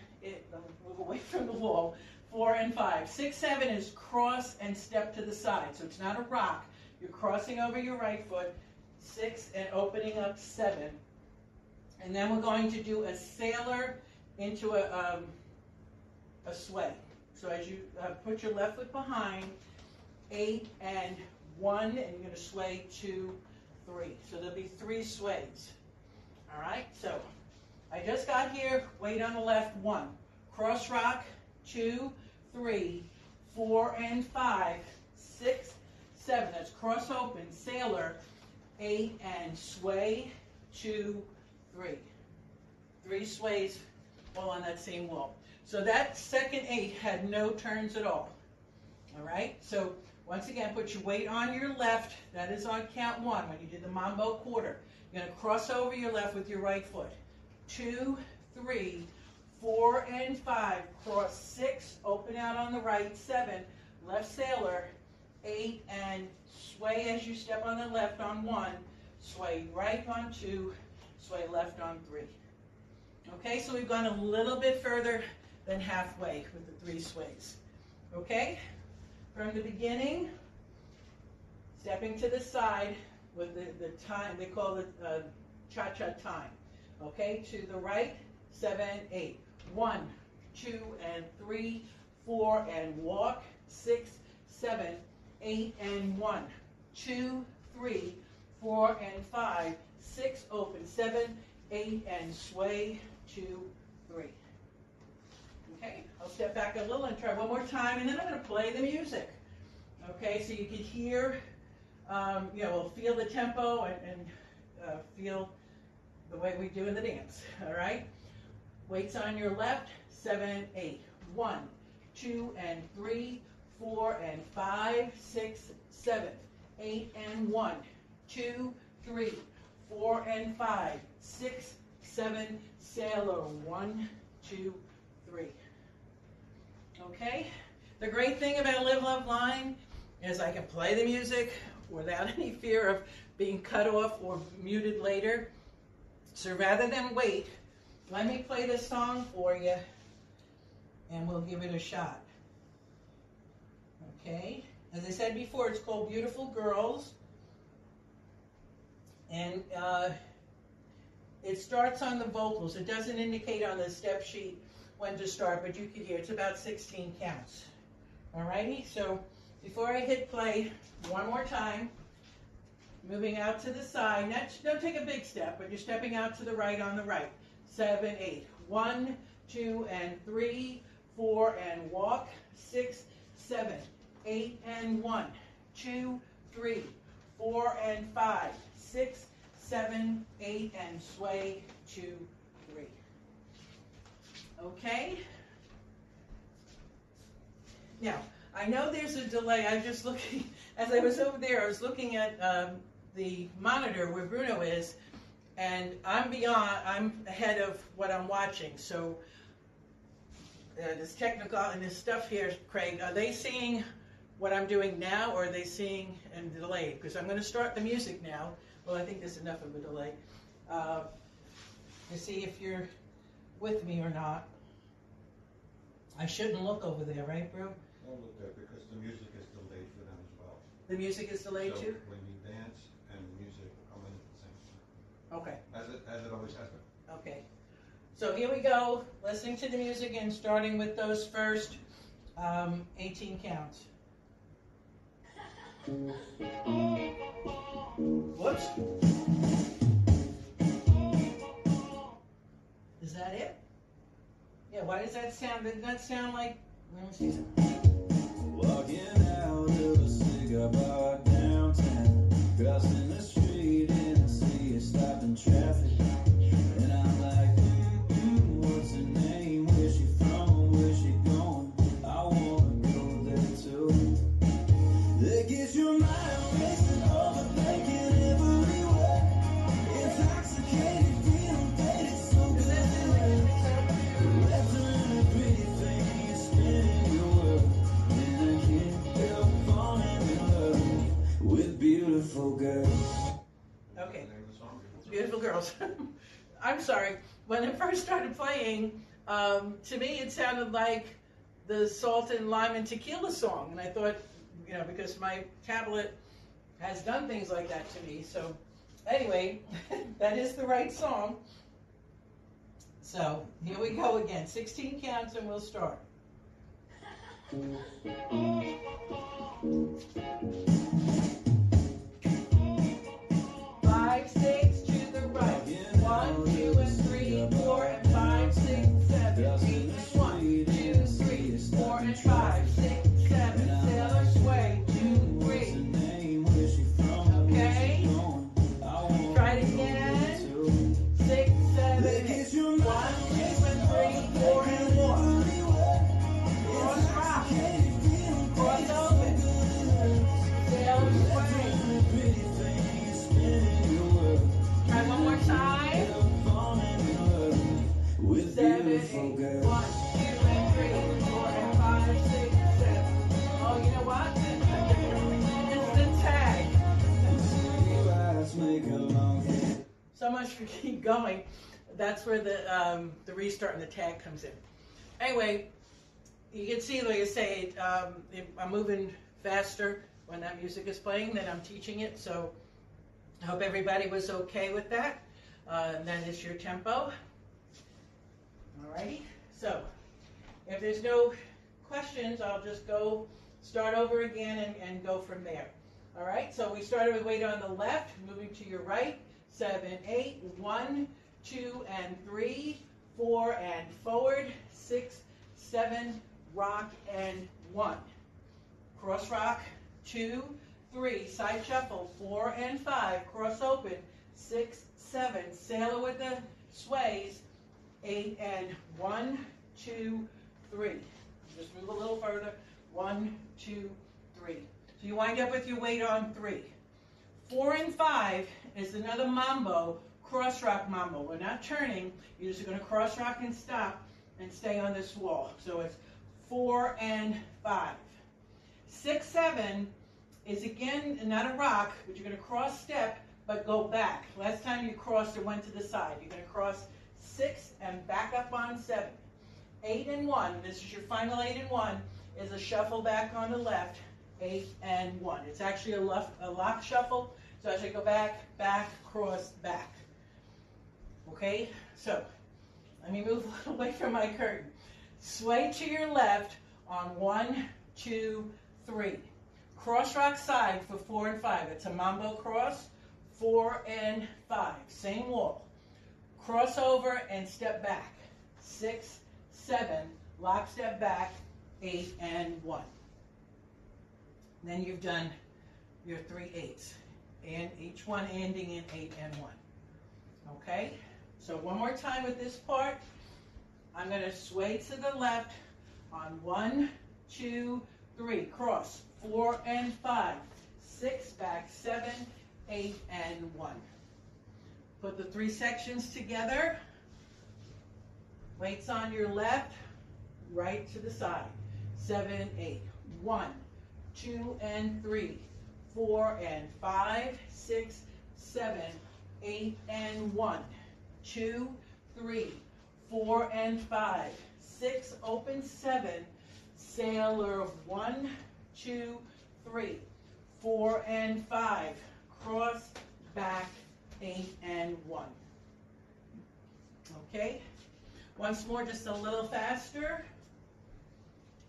move away from the wall. 4 and 5. 6, 7 is cross and step to the side. So it's not a rock. You're crossing over your right foot. 6 and opening up 7. And then we're going to do a sailor into a sway. So as you put your left foot behind, 8 and 1, and you're going to sway 2, 3. So there'll be 3 sways. All right, so I just got here, weight on the left, 1. Cross rock, 2, 3, 4, and 5, 6, 7. That's cross open, sailor, 8, and sway, 2, 3. 3 sways all on that same wall. So that second 8 had no turns at all. All right, so once again, put your weight on your left. That is on count 1 when you did the mambo quarter. You're going to cross over your left with your right foot. 2, 3, 4, and 5. Cross 6, open out on the right. 7, left sailor. 8, and sway as you step on the left on 1. Sway right on 2. Sway left on 3. Okay, so we've gone a little bit further than halfway with the 3 sways. Okay, from the beginning, stepping to the side with the time, they call it cha-cha time. Okay, to the right, 7, 8. 1, 2, and 3, 4, and walk. 6, 7, 8, and 1. 2, 3, 4, and 5. 6, open. 7, 8, and sway. 2, 3. Okay, I'll step back a little and try one more time, and then I'm going to play the music. Okay, so you can hear, feel the tempo and feel the way we do in the dance. All right, weights on your left, 7, 8. 1, 2, and 3, 4, and 5, 6, 7, 8, and 1. 2, 3, 4, and 5, 6, 7, sailor. 1, 2, 3. Okay? The great thing about Live Love Line is I can play the music without any fear of being cut off or muted later. So rather than wait, let me play this song for you and we'll give it a shot. Okay? As I said before, it's called Beautiful Girls. And it starts on the vocals. It doesn't indicate on the step sheet when to start, but you can hear it's about 16 counts. Alrighty, so before I hit play, one more time, moving out to the side. Don't take a big step, but you're stepping out to the right on the right. 7, 8. 1, 2, and 3, 4, and walk. 6, 7, 8, and 1. 2, 3, 4, and 5. 6, 7, 8, and sway. 2, 3. Okay? Now, I know there's a delay. I'm just looking, as I was over there, I was looking at the monitor where Bruno is, and I'm ahead of what I'm watching. So this technical and this stuff here, Craig, are they seeing what I'm doing now, or are they seeing and delayed? Because I'm going to start the music now. Well, I think there's enough of a delay to see if you're with me or not. I shouldn't look over there, right, bro? Don't look there because the music is delayed for them as well. The music is delayed too? When you dance and the music come in at the same time. Okay. As it always has been. Okay. So here we go, listening to the music and starting with those first 18 counts. Whoops. Is that it? Yeah, why does that sound? Doesn't that sound like, let me see something. Walking out of a cigar bar downtown, crossing the street and I see you stopping traffic. And I'm like, what's her name? Where's she from? Where's she going? I wanna go there too. That gets your mind racing over, thinking everywhere. Intoxicated, feeling that it's so good. Wrapped around a pretty thing, you're spinning your world. And I can't help falling in love with beautiful girls. Okay, Name of the song. beautiful girls. I'm sorry. When it first started playing, to me it sounded like the Salt and Lime and Tequila song, and I thought, you know, because my tablet has done things like that to me. So anyway, that is the right song. So here we go again. 16 counts and we'll start. 5, 6 to the right. 1, 2, and 3, 4, and 5, 6, 7, 8, and 1, 2, 3, 4, and 5, 6, 7. Sailor sway. 2, 3. Okay. Try it again. 6, 7, 8. 1, 2, and 3, 4, and 1. Cross rock. Cross open. Sailor sway. Try one more time. 7, 8. 1, 2, and 3, 4, and 5, 6, 7. Oh, you know what? It's the tag. So much for keep going. That's where the restart and the tag comes in. Anyway, you can see, like I say, I'm moving faster when that music is playing than I'm teaching it. So I hope everybody was okay with that. And that is your tempo. Alrighty. So if there's no questions, I'll just go start over again and go from there. All right. So we started with weight on the left, moving to your right. 7, 8, 1, 2, and 3, 4, and forward. 6, 7, rock, and 1. Cross rock. 2, 3, side shuffle. 4 and 5, cross open. 6, 7, sailor with the sways. 8 and 1, 2, 3. Just move a little further. 1, 2, 3. So you wind up with your weight on 3. 4 and 5 is another mambo, cross rock mambo. We're not turning. You're just going to cross rock and stop and stay on this wall. So it's 4 and 5. 6, 7 is again not a rock, but you're going to cross step but go back. Last time you crossed it went to the side. You're going to cross 6 and back up on 7. 8 and 1, this is your final 8 and 1, is a shuffle back on the left. 8 and 1. It's actually a lock shuffle. So as I go back, back, cross, back. Okay? So let me move away from my curtain. Sway to your left on 1, 2, 3. Cross rock side for 4 and 5. It's a mambo cross. 4 and 5. Same wall. Cross over and step back. 6, 7. Lock step back. 8 and 1. Then you've done your 3 8s. And each one ending in 8 and 1. Okay? So one more time with this part. I'm going to sway to the left on 1, 2, 3. Cross. 4 and 5. 6 back. 7, 8 and 1. Put the 3 sections together. Weights on your left, right to the side. 7, 8. 1, 2, and 3. 4 and 5. 6, 7, 8 and 1. 2, 3. 4 and 5. 6, open 7. Sailor 1, 2, 3. 4 and 5. Cross, back, 8 and 1. Okay, once more, just a little faster.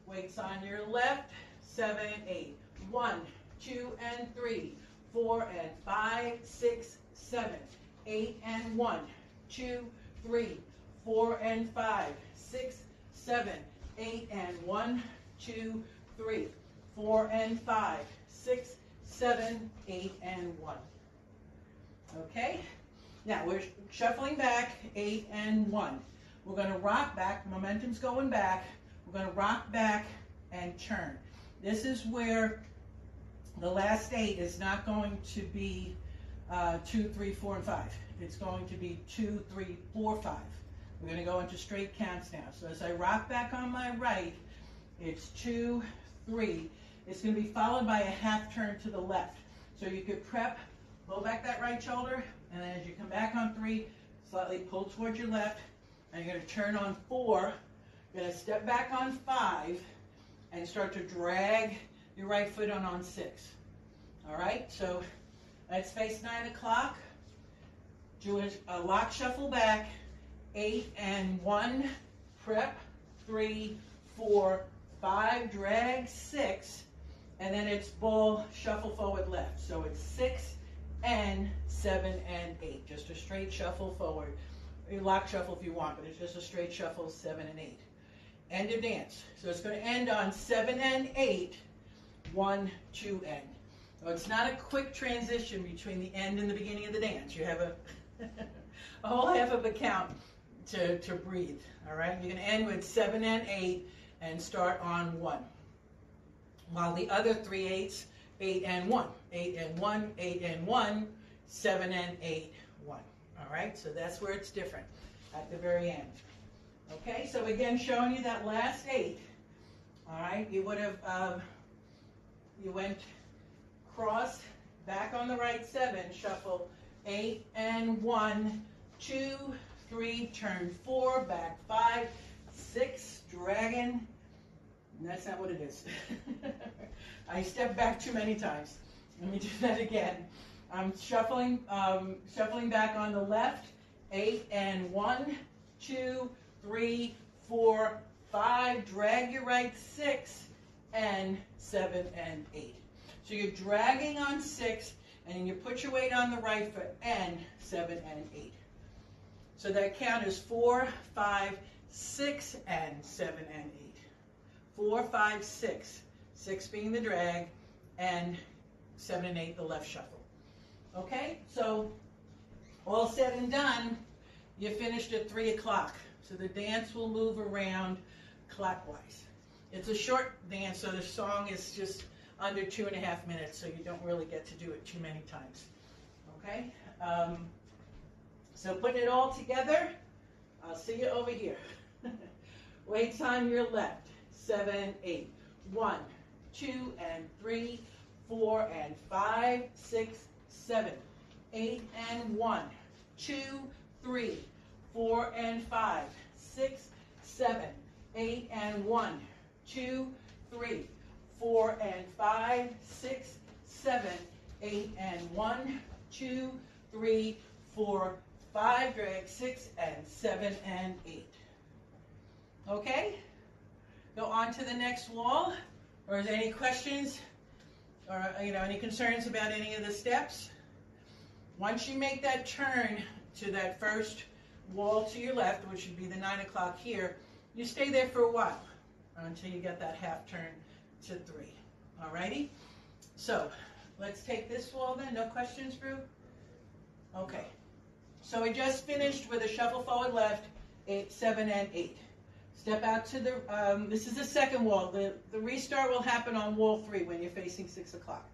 Weights on your left, 7, 8. 1, 2, and 3, 4, and 5, 6, 7, 8, and 1, 2, 3, 4, and 5, 6, 7, 8, and 1, 2, 3, 4, and 5, 6, 7, 8, and 1. Okay, now we're shuffling back, 8 and 1. We're going to rock back, momentum's going back. We're going to rock back and turn. This is where the last 8 is not going to be 2, 3, 4, and 5. It's going to be 2, 3, 4, 5. We're going to go into straight counts now. So as I rock back on my right, it's 2, 3. It's going to be followed by a half turn to the left. So you could prep, pull back that right shoulder, and then as you come back on 3, slightly pull towards your left, and you're going to turn on 4. You're going to step back on 5, and start to drag your right foot on 6. All right, so let's face 9 o'clock. Do a lock shuffle back, 8 and 1, prep, 3, 4, 5, drag, 6, and then it's ball, shuffle forward left. So it's 6 and 7 and 8, just a straight shuffle forward. You lock shuffle if you want, but it's just a straight shuffle, 7 and 8. End of dance. So it's going to end on 7 and 8, 1, 2, end. So it's not a quick transition between the end and the beginning of the dance. You have a whole half of a count to breathe. All right, you're going to end with 7 and 8 and start on 1. While the other 3 8s, 8 and 1, 8 and 1, 8 and 1, 7 and 8, 1. All right, so that's where it's different at the very end. Okay, so again, showing you that last 8. All right, you would have, you went cross, back on the right 7, shuffle 8 and 1, 2, 3, turn 4, back 5, 6, dragon. And that's not what it is. I stepped back too many times. Let me do that again. I'm shuffling back on the left, 8 and 1, 2, 3, 4, 5, drag your right 6, and 7 and 8. So you're dragging on 6, and then you put your weight on the right foot, and 7 and 8. So that count is 4, 5, 6, and 7 and 8. 4, 5, 6. 6 being the drag, and 7 and 8 the left shuffle. Okay, so all said and done, you finished at 3 o'clock. So the dance will move around clockwise. It's a short dance, so the song is just under 2.5 minutes, so you don't really get to do it too many times. Okay? So putting it all together, I'll see you over here. Weights on your left, 7, 8. 1, 2, and 3, 4, and 5, 6, 7, 8, and 1, 2, 3, 4, and 5, 6, 7, 8, and 1, 2, 3, 4, and 5, 6, 7, 8, and 1, 2, 3, 4, 5, drag 6, and 7, and 8. Okay? Go on to the next wall. Or is there any questions or any concerns about any of the steps? Once you make that turn to that first wall to your left, which would be the 9 o'clock here, you stay there for a while until you get that half turn to 3. Alrighty? So let's take this wall then. No questions, Brew? Okay. So we just finished with a shuffle forward left, 8, 7, and 8. Step out to the, this is the second wall. The restart will happen on wall 3 when you're facing 6 o'clock.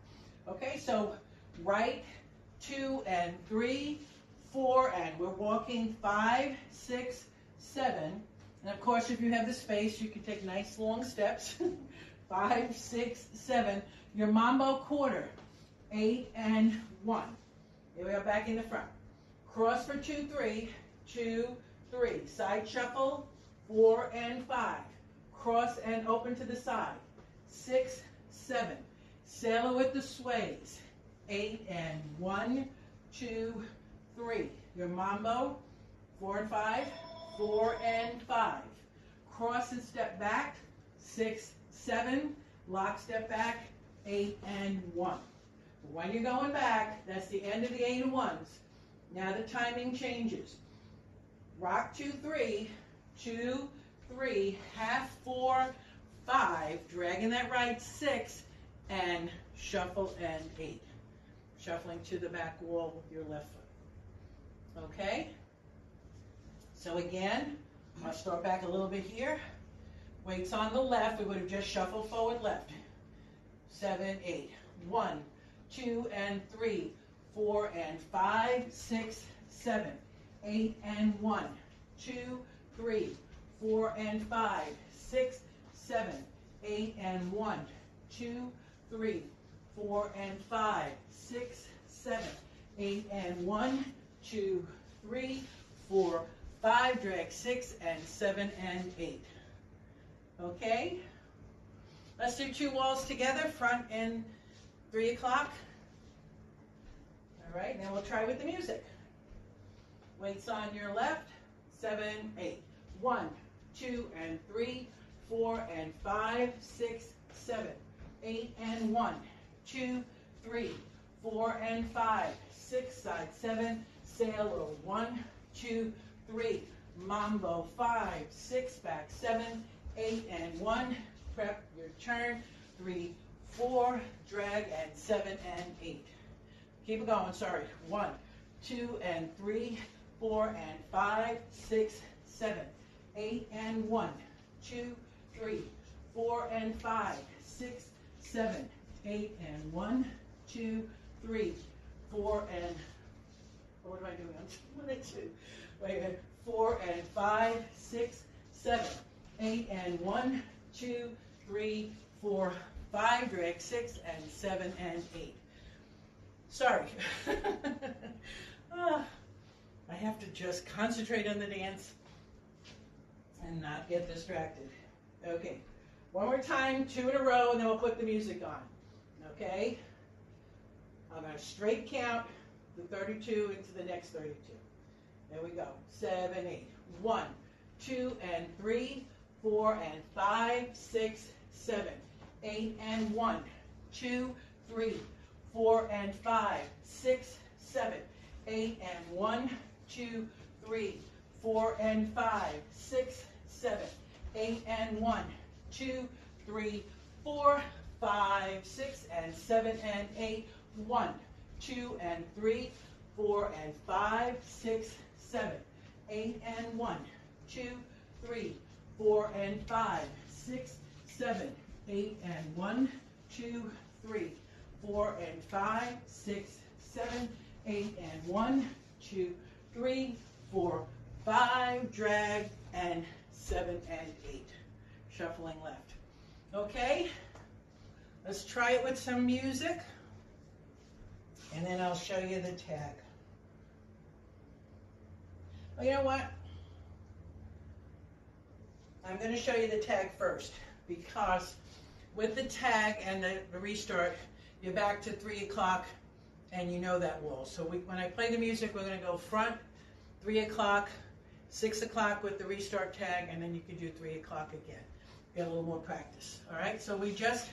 Okay, so right, 2, and 3, 4, and we're walking 5, 6, 7. And of course, if you have the space, you can take nice long steps. 5, 6, 7. Your mambo quarter, 8 and 1. Here we are back in the front. Cross for 2, 3, 2, 3. Side shuffle, 4 and 5. Cross and open to the side. 6, 7. Sailor with the sways. 8 and 1, 2, 3. Your mambo, 4 and 5, 4 and 5. Cross and step back, 6, 7. Lock, step back, 8 and 1. When you're going back, that's the end of the 8 and 1s. Now the timing changes. Rock 2, 3, 2, 3, half 4, 5, dragging that right 6, and shuffle and 8. Shuffling to the back wall with your left foot. Okay? So again, I'll start back a little bit here. Weights on the left, we would have just shuffled forward left. 7, 8. 1, 2 and 3, 4 and 5, 6, 7, 8 and 1, 2, 3, 4 and 5, 6, 7, 8 and 1, 2, 3, 4 and 5, 6, 7, 8 and 1, 2, 3, 4, 5, drag 6 and 7 and 8. Okay? Let's do 2 walls together, front and 3 o'clock. All right, now we'll try with the music. Weights on your left, 7, 8. 1, 2 and 3, 4 and 5, 6, 7, 8 and 1, 2, 3, 4 and 5, 6, side 7, sail roll 1, 2, 3, mambo 5, 6, back 7, 8 and 1, prep your turn, 3, 4, drag and 7 and 8. Keep it going, sorry. 1, 2 and 3, 4 and 5, 6, 7, 8 and 1, 2, 3, 4 and 5, 6, 7, 8 and 1, 2, 3, 4 and, what am I doing? I'm 1 and 2. Wait a minute. 4 and 5, 6, 7, 8 and 1, 2, 3, 4, 5, drag 6 and 7 and 8. Sorry. I have to just concentrate on the dance and not get distracted. Okay, one more time, 2 in a row, and then we'll put the music on. Okay? I'm going to straight count the 32 into the next 32. There we go. 7, 8. 1, 2 and 3, 4 and 5, 6, 7, 8 and 1, 2, 3, 4 and 5, 6, 7, 8 and 1, 2, 3, 4 and 5, 6, 7, 8 and 1, 2, 3, 4, 5, 6 and 7 and 8, 1, 2 and 3, 4 and 5, 6, 7, 8 and 1, 2, 3, 4 and 5, 6, 7, 8 and 1, 2, 3, 4 and 5, 6, 7, 8 and 1, 2, 3, 4, 5, drag, and 7 and 8. Shuffling left. Okay, let's try it with some music, and then I'll show you the tag. Well, you know what? I'm going to show you the tag first, because with the tag and the restart, you're back to 3 o'clock, and you know that wall. So when I play the music, we're going to go front, 3 o'clock, 6 o'clock with the restart tag, and then you can do 3 o'clock again. Get a little more practice. All right, so we just,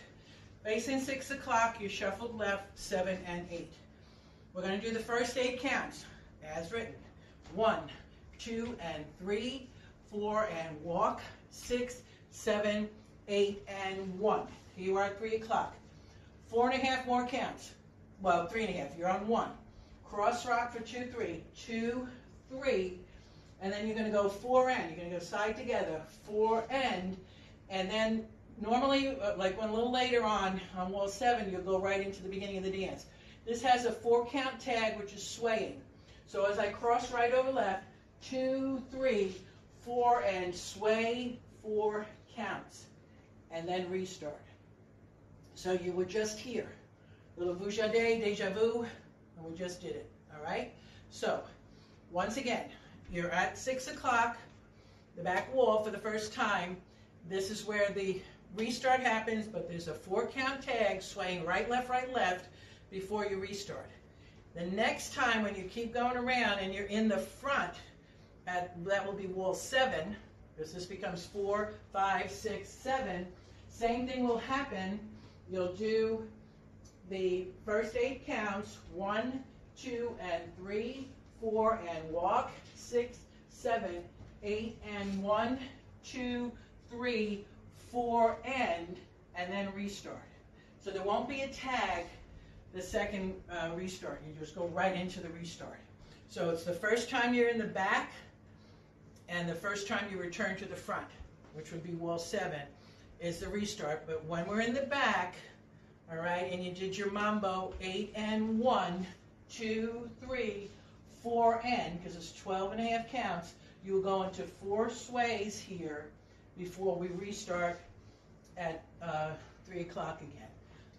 facing 6 o'clock, you shuffled left, 7 and 8. We're going to do the first 8 counts, as written. 1, 2 and 3, 4 and walk, 6, 7, 8 and 1. Here you are at 3 o'clock. 4 and a half more counts. Well, 3 and a half. You're on 1. Cross rock for 2, 3. 2, 3. And then you're going to go 4 end. You're going to go side together. 4 end. And then normally, like a little later on wall 7, you'll go right into the beginning of the dance. This has a 4 count tag, which is swaying. So as I cross right over left, 2, 3, 4, and sway 4 counts. And then restart. So you were just here. Little vujade, deja vu, and we just did it. All right? So, once again, you're at 6 o'clock, the back wall for the first time. This is where the restart happens, but there's a 4 count tag swaying right, left before you restart. The next time when you keep going around and you're in the front, that will be wall 7, because this becomes 4, 5, 6, 7. Same thing will happen. You'll do the first 8 counts, 1, 2, and 3, 4, and walk, 6, 7, 8, and 1, 2, 3, 4, and then restart. So there won't be a tag the second restart. You just go right into the restart. So it's the first time you're in the back and the first time you return to the front, which would be wall 7, is the restart. But when we're in the back, all right, and you did your mambo 8 and 1, 2, 3, 4, and, because it's 12.5 counts, you will go into 4 sways here before we restart at 3 o'clock again.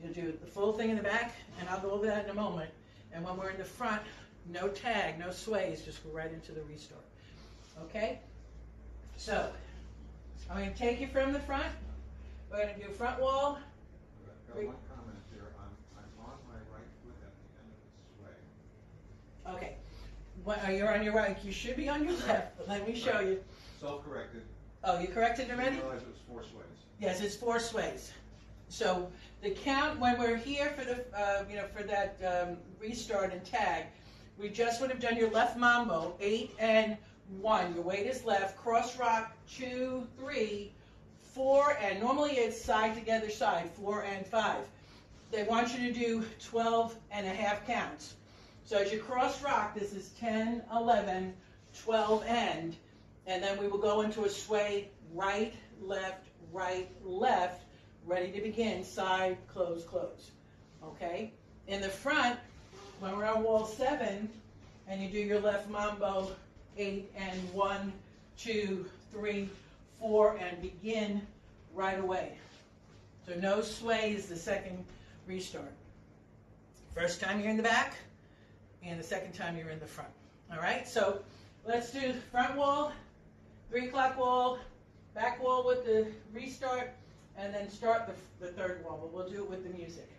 You'll do the full thing in the back, and I'll go over that in a moment. And when we're in the front, no tag, no sways, just go right into the restart. Okay? So, I'm going to take you from the front. We're going to do front wall. I've got one comment here. I'm on my right foot at the end of the sway. Okay. Well, you're on your right. You should be on your left, but let me show you. Self-corrected. Oh, you corrected already? I didn't realize it was 4 sways. Yes, it's 4 sways. So the count when we're here for the for that restart and tag, we just would have done your left mambo 8 and 1. Your weight is left. Cross rock 2, 3, 4, and normally it's side together side 4 and 5. They want you to do 12.5 counts. So as you cross rock, this is 10, 11, 12, and then we will go into a sway right, left, ready to begin, side, close, close. Okay? In the front, when we're on wall 7, and you do your left mambo 8 and 1, 2, 3, 4, and begin right away. So no sway is the second restart. First time you're in the back, and the second time you're in the front. All right, so let's do front wall, 3 o'clock wall, back wall with the restart, and then start the third wall, but we'll do it with the music.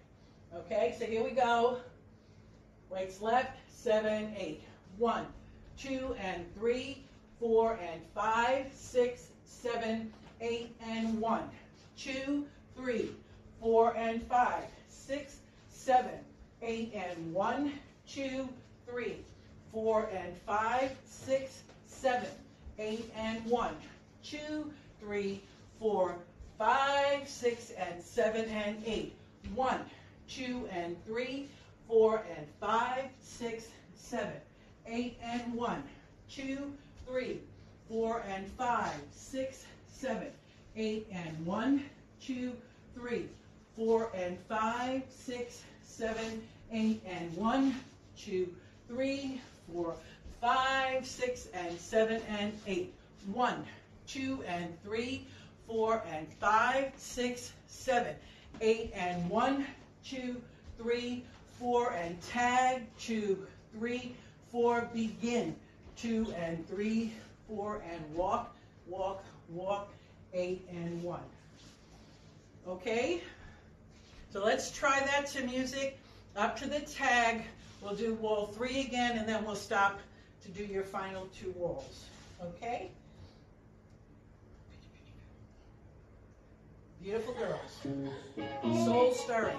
Okay, so here we go. Weights left, 7, 8. 1, 2, and 3, 4, and 5, 6, 7, 8, and 1. 2, 3, 4, and 5, 6, 7, 8, and 1. 2, 3, 4, and 5, 6, 7, 8, and 1. 2, 3, 4, 5, 6, and 7, and 8. 1, 2, and 3, 4, and 5, 6, 7, 8, and 1. 2, 3, 4, and 5, 6, 7, 8, and 1. 2, 3, 4, and 5, 6, 7, 8, and 1. 2, 3, 4, 5, 6, and 7, and 8. 1, 2, and 3, 4, and 5, 6, 7, 8, and 1. 2, 3, 4, and tag. 2, 3, 4, begin. 2 and 3, 4, and walk, walk, walk. 8 and 1. Okay? So let's try that to music. Up to the tag. We'll do wall 3 again, and then we'll stop to do your final 2 walls. Okay? Beautiful girls. Soul stirring.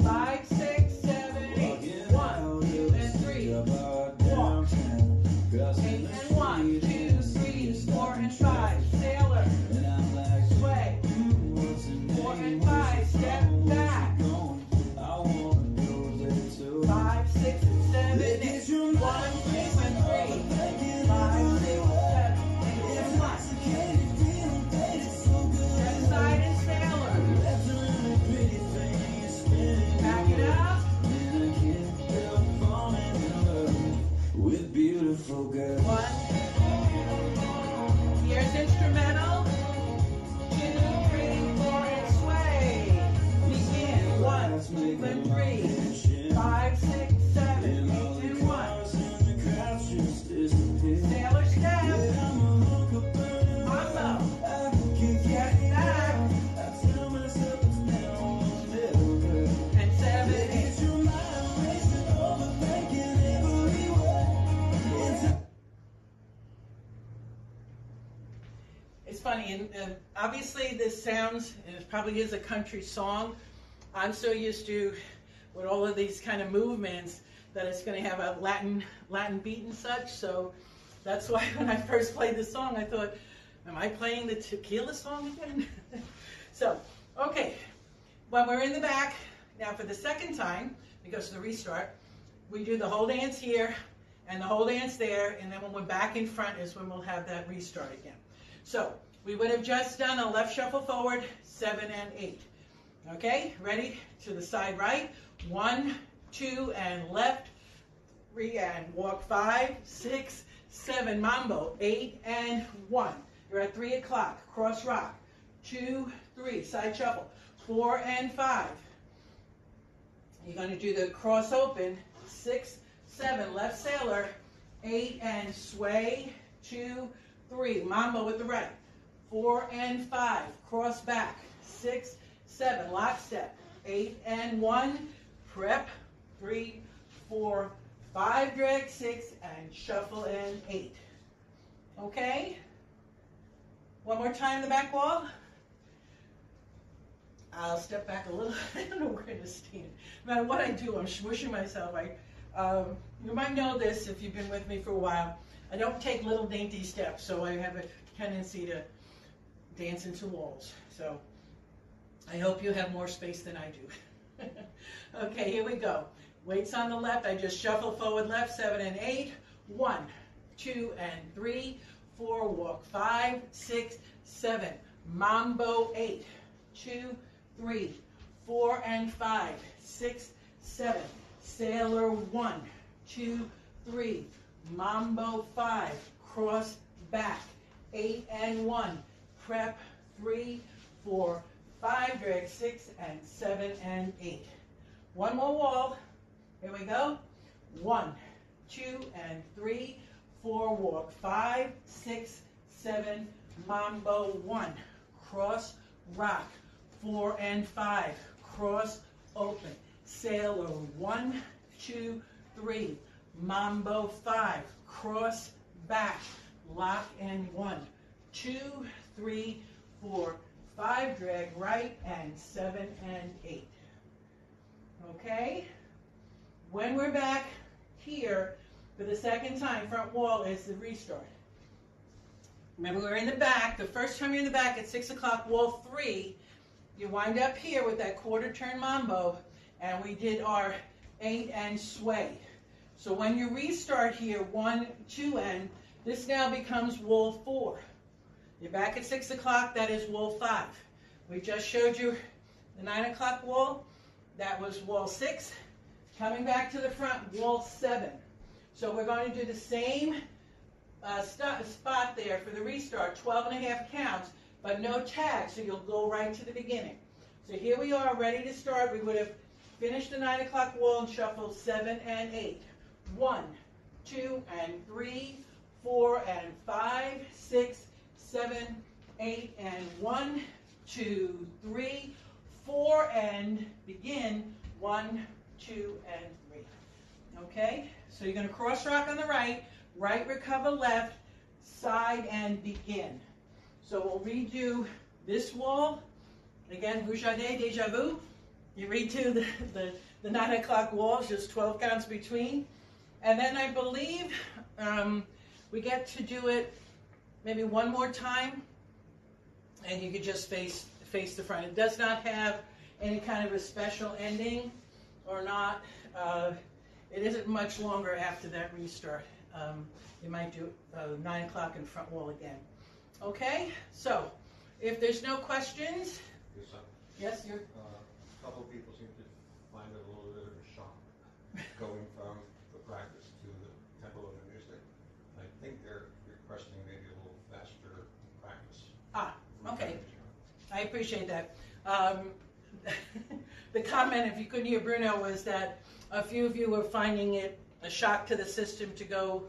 5, 6, 7, 8. 1, 2, and 3. Walk. 8 and 1, 2, 3, 4, and 5. Sailor. Sway. 4 and 5. Step back. 5, 6, and 7, 8. 1, 2, and 3. 5, 6, 7, 8, and 1. Left side and sailor. Back it up. With beautiful girls. 1. Here's instrumental. 2, 3, 4, and sway. Begin. 1, 2, and 3. 5, 6, 7, 8, and 1. Sailor step. Mambo. Get back. And 7, 8. funny, and obviously this sounds, and it probably is a country song. I'm so used to, with all of these kind of movements, that it's going to have a Latin beat and such. So that's why when I first played this song, I thought, am I playing the Tequila song again? So, okay, when we're in the back, now for the second time, because of the restart, we do the whole dance here and the whole dance there, and then when we're back in front is when we'll have that restart again. So we would have just done a left shuffle forward, 7 and 8. Okay, ready? To the side right, 1, 2, and left, 3, and walk, 5, 6, 7, mambo, 8, and 1. You're at 3 o'clock, cross rock, 2, 3, side shuffle, 4 and 5. You're going to do the cross open, 6, 7, left sailor, 8 and sway, 2, 3, mambo with the right, 4 and 5, cross back, 6, 7, lock step, 8 and 1, prep, 3, 4, 5, drag, 6, and shuffle and 8. Okay? One more time the back wall. I'll step back a little. I don't know where to stand. No matter what I do, I'm smushing myself. You might know this if you've been with me for a while. I don't take little dainty steps, so I have a tendency to dance into walls. So I hope you have more space than I do. Okay, here we go. Weights on the left. I just shuffle forward left, 7 and 8. 1, 2, and 3, 4, walk, 5, 6, 7, mambo, 8, 2, 3, 4 and 5, 6, 7, sailor, 1, 2, 3, mambo, 5, cross back, 8 and 1, prep, 3, 4, 5, drag, 6, and 7 and 8. One more wall. Here we go. 1, 2, and 3, 4, walk, 5, 6, 7, mambo, 1, cross, rock, 4 and 5, cross, open, sailor, 1, 2, 3, mambo, 5, cross, back, lock, and 1, 2, 3, 4, 5, drag, right, and 7 and 8. Okay? When we're back here for the second time, front wall is the restart. Remember, we're in the back. The first time you're in the back at 6 o'clock, wall 3, you wind up here with that quarter turn mambo, and we did our 8 and sway. So when you restart here, 1, 2, and this now becomes wall 4. You're back at 6 o'clock, that is wall 5. We just showed you the 9 o'clock wall. That was wall 6. Coming back to the front, wall 7. So we're going to do the same spot there for the restart, 12 and a half counts, but no tag, so you'll go right to the beginning. So here we are, ready to start. We would have finished the 9 o'clock wall and shuffled 7 and 8. 1, 2, and 3, 4, and 5, 6, 7, 8, and 1, 2, 3, 4, and begin 1, 2, and 3. Okay? So you're going to cross rock on the right, right recover left, side, and begin. So we'll redo this wall. Again, Vujade, Deja Vu. You redo the 9 o'clock walls, just 12 counts between. And then I believe we get to do it maybe one more time, and you could just face the front. It does not have any kind of a special ending or not. It isn't much longer after that restart. You might do 9 o'clock in front wall again. Okay, so if there's no questions. Yes, you're. A couple of people seem to find it a little bit of a shock going from the practice to the tempo of the music. I think they're requesting maybe a little faster practice. Ah, okay. I appreciate that. The comment, if you couldn't hear Bruno, was that a few of you were finding it a shock to the system to go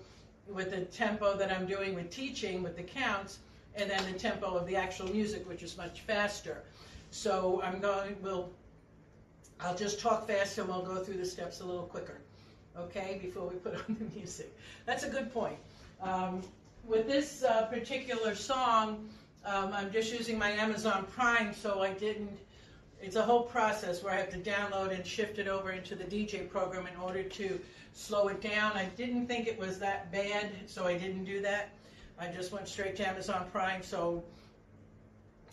with the tempo that I'm doing with teaching, with the counts, and then the tempo of the actual music, which is much faster. So I'll just talk faster and we'll go through the steps a little quicker, okay, before we put on the music. That's a good point. With this particular song, I'm just using my Amazon Prime, so I didn't, it's a whole process where I have to download and shift it over into the DJ program in order to slow it down. I didn't think it was that bad, so I didn't do that. I just went straight to Amazon Prime, so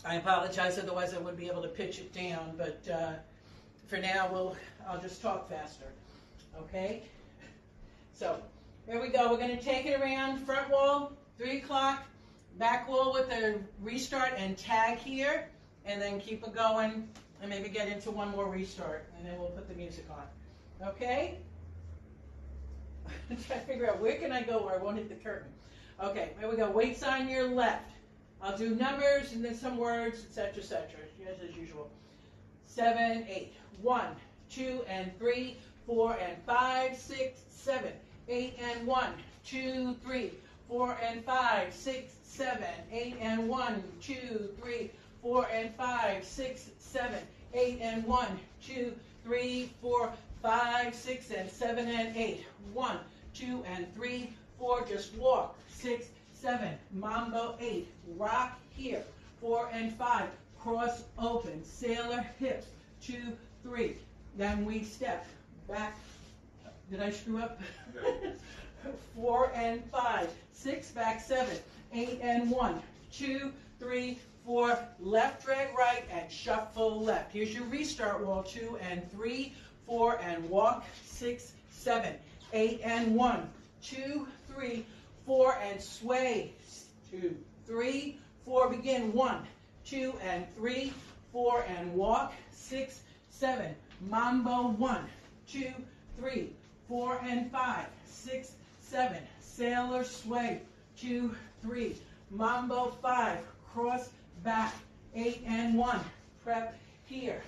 I apologize, otherwise I would be able to pitch it down, but for now I'll just talk faster, okay? So, here we go. We're going to take it around, front wall, 3 o'clock, back wall with a restart and tag here, and then keep it going, and maybe get into one more restart, and then we'll put the music on, okay? I'm trying to figure out where can I go where I won't hit the curtain. Okay, here we go. Weights on your left. I'll do numbers and then some words, etc., etc., yes, as usual. 7, 8. 1, 2, and 3, 4, and 5, 6, 7, 8, and 1, 2, 3, 4, and 5, 6, 7, 8, and 1, 2, 3, 4, and 5, 6, 7, 8, and 1, 2, 3, 4, 5, 6, and 7, and 8. 1, 2, and 3, 4, just walk. 6, 7, mambo 8, rock here. 4 and 5, cross open, sailor hips. 2, 3, then we step back. Did I screw up? Yeah. 4 and 5, 6, back 7, 8 and 1, 2, 3, 4, left, drag right, and shuffle left. Here's your restart wall, 2 and 3, 4, and walk, 6, 7, 8 and 1, 2, 3, 4, and sway, 2, 3, 4, begin, 1, 2, and 3, 4, and walk, 6, 7, mambo, 1, 2, 3, 4, and 5, 6, 7, sailor sway, 2, 3, mambo 5, cross back, 8 and 1, prep here,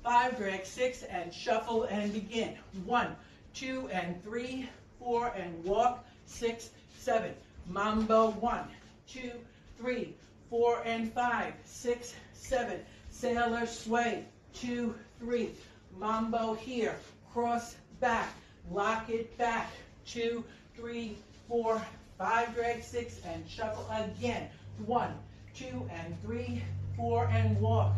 5, drag 6, and shuffle and begin, 1, 2, and 3, 4, and walk, 6, 7, mambo 1, 2, 3, 4, and 5, 6, 7, sailor sway, 2, 3, mambo here, cross back, lock it back, 2, 3, 4, 5, drag 6, and shuffle again, 1, 2, and 3, 4, and walk,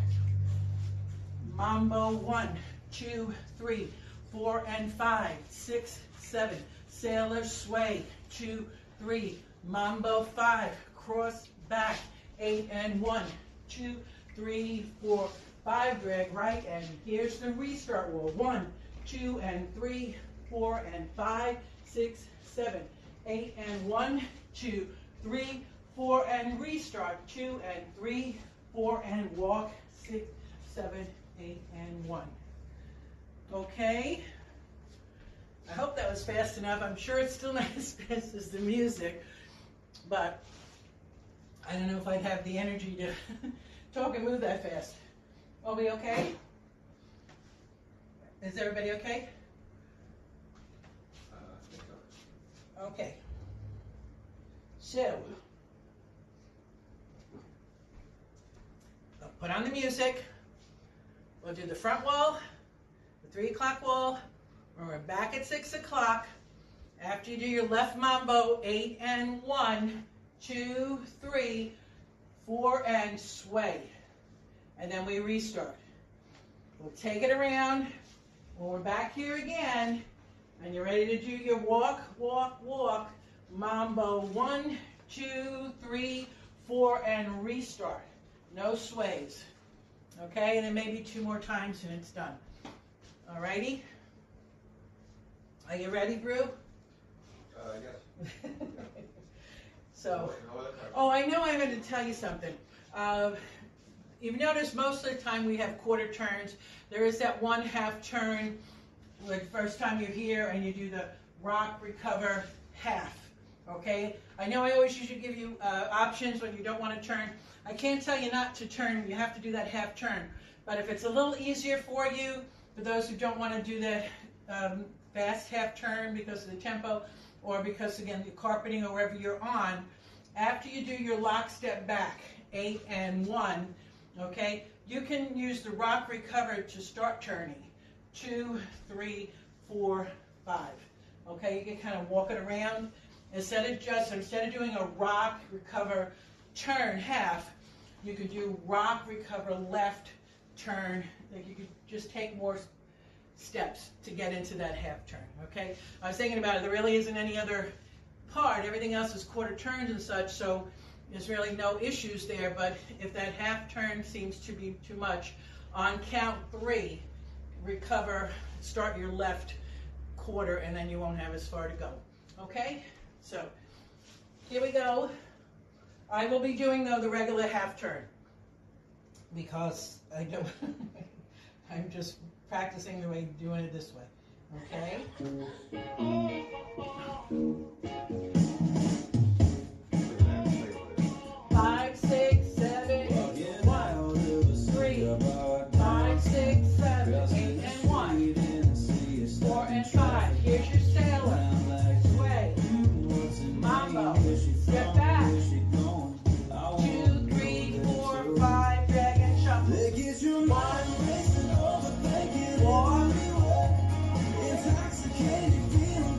mambo 1, 2, 3, 4, and 5, 6, 7, sailor sway, 2, 3, mambo 5, cross back, 8 and 1, 2, 3, 4, 5, drag right, and here's the restart wall, 1, 2, and 3, 4, and 5, 6, 7, 8, and 1, 2, 3, 4, and restart, 2, and 3, 4, and walk, 6, 7, 8, and 1. Okay? I hope that was fast enough. I'm sure it's still not as fast as the music, but I don't know if I'd have the energy to talk and move that fast. Are we okay? Is everybody okay? I think so. Okay. So, I'll put on the music. We'll do the front wall, the 3 o'clock wall, when we're back at 6 o'clock. After you do your left mambo, 8 and 1, 2, 3, 4, and sway. And then we restart. We'll take it around. When we're back here again, and you're ready to do your walk, walk, walk, mambo 1, 2, 3, 4, and restart. No sways. Okay, and then maybe 2 more times and it's done. Alrighty? Are you ready, Brew? Yes. So, No other questions? oh, I know I'm going to tell you something. You've noticed most of the time we have quarter turns. There is that 1/2 turn the first time you're here and you do the rock, recover, half. Okay? I know I always usually give you options when you don't want to turn. I can't tell you not to turn. You have to do that half turn. But if it's a little easier for you, for those who don't want to do that fast half turn because of the tempo or because, again, the carpeting or wherever you're on, after you do your lockstep back, 8 and 1, okay, you can use the rock recover to start turning. 2, 3, 4, 5. Okay, you can kind of walk it around. Instead of doing a rock, recover, turn half, you could do rock, recover, left, turn. Like you could just take more steps to get into that half turn, okay? I was thinking about it, there really isn't any other part. Everything else is quarter turns and such, so there's really no issues there, but if that half turn seems to be too much, on count 3, recover, start your left quarter, and then you won't have as far to go, okay? So, here we go. I will be doing, though, the regular half turn, because I don't, I'm just practicing the way, doing it this way, okay? 5, 6, 7, 8, 1, 3, 5, 6, 7, 8, and 1, 4 and 5. Here's your sailor, sway, mambo, step back, 2, 3, 4, 5, drag and shuffle, 1, walk,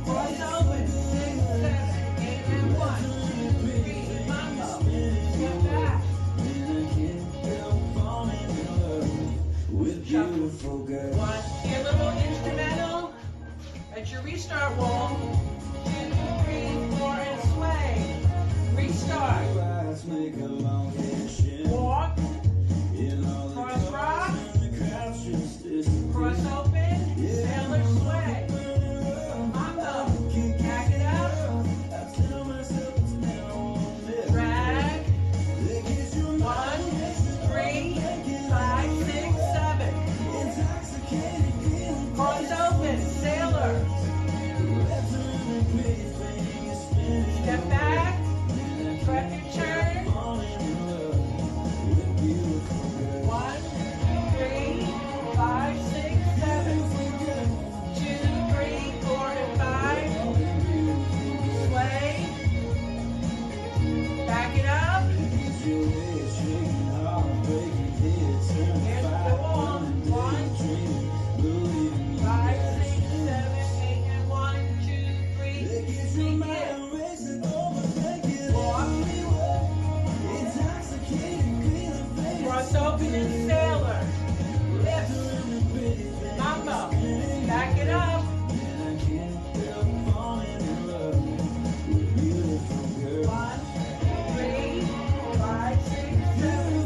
cross open, 6, 7, 8, and 1, 2, 3, mambo, step back, beautiful girl. 1, your little instrumental at your restart wall, 2, 3, 4, and sway, restart, walk, cross rock, cross open, sailor sway, mambo, back it up, drag, 1, 3, 5, 6, 7, cross open, sailor, step back, prep your turn, 1, 3, 5, 6, 7, 2, 3, 4, and 5, sway, back it up, here's the wall, 1, 5, 6, 7, 8, and 1, 2, 3, sink in, walk, cross open and sailor, lift, mambo, back it up, 1, 3, 5, 6, 7,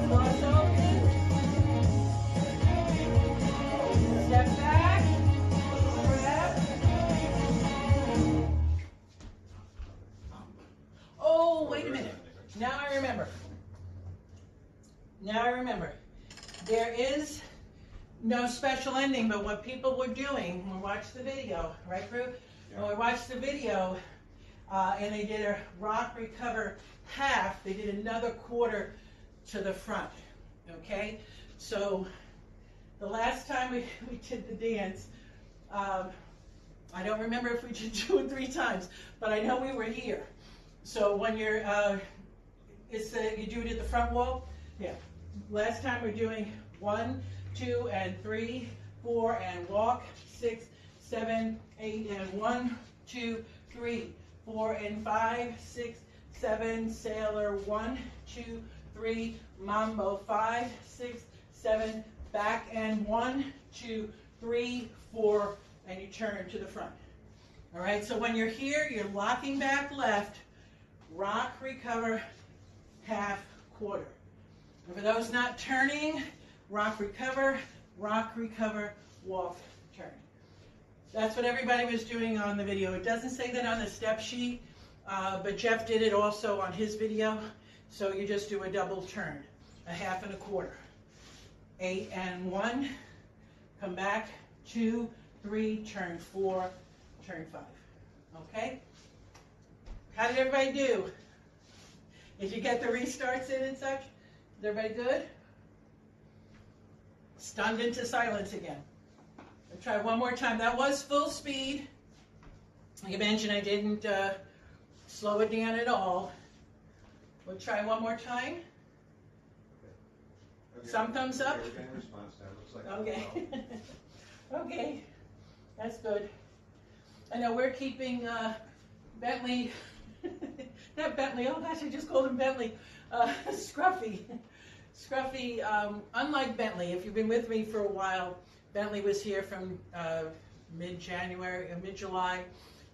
cross open, step back, prep. Oh, wait a minute. Now I remember. Now I remember. There is no special ending, but what people were doing when we watched the video, right, Drew? When we watched the video, and they did a rock, recover, half, they did another quarter to the front, okay? So the last time we did the dance, I don't remember if we did 2 or 3 times, but I know we were here. So when you're, you do it at the front wall? Yeah. Last time we're doing 1, 2, and 3, 4, and walk, 6, 7, 8, and 1, 2, 3, 4, and 5, 6, 7, sailor, 1, 2, 3, mambo, 5, 6, 7, back, and 1, 2, 3, 4, and you turn to the front. All right, so when you're here, you're locking back left, rock, recover, half, quarter. And for those not turning, rock, recover, walk, turn. That's what everybody was doing on the video. It doesn't say that on the step sheet, but Jeff did it also on his video. So you just do a double turn, a half and a quarter. 8 and 1, come back, 2, 3, turn 4, turn 5. Okay? How did everybody do? Did you get the restarts in and such? Is everybody good? Stunned into silence again. I'll try one more time. That was full speed. Like I mentioned, I didn't slow it down at all. We'll try one more time. Okay. Some thumbs up? We're getting a response now. Looks like Okay. Okay. That's good. I know we're keeping Bentley Not Bentley, oh gosh, I just called him Bentley. Scruffy. Scruffy, unlike Bentley, if you've been with me for a while, Bentley was here from mid-January, mid-July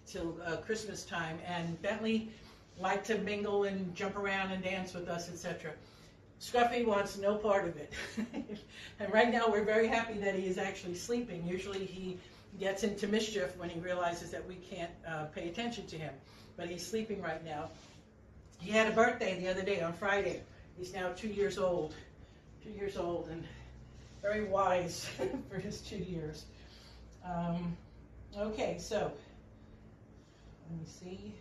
till Christmas time, and Bentley liked to mingle and jump around and dance with us, etc. Scruffy wants no part of it. And right now we're very happy that he is actually sleeping. Usually he gets into mischief when he realizes that we can't pay attention to him. But he's sleeping right now. He had a birthday the other day on Friday. He's now 2 years old. 2 years old and very wise for his 2 years. Okay, so let me see.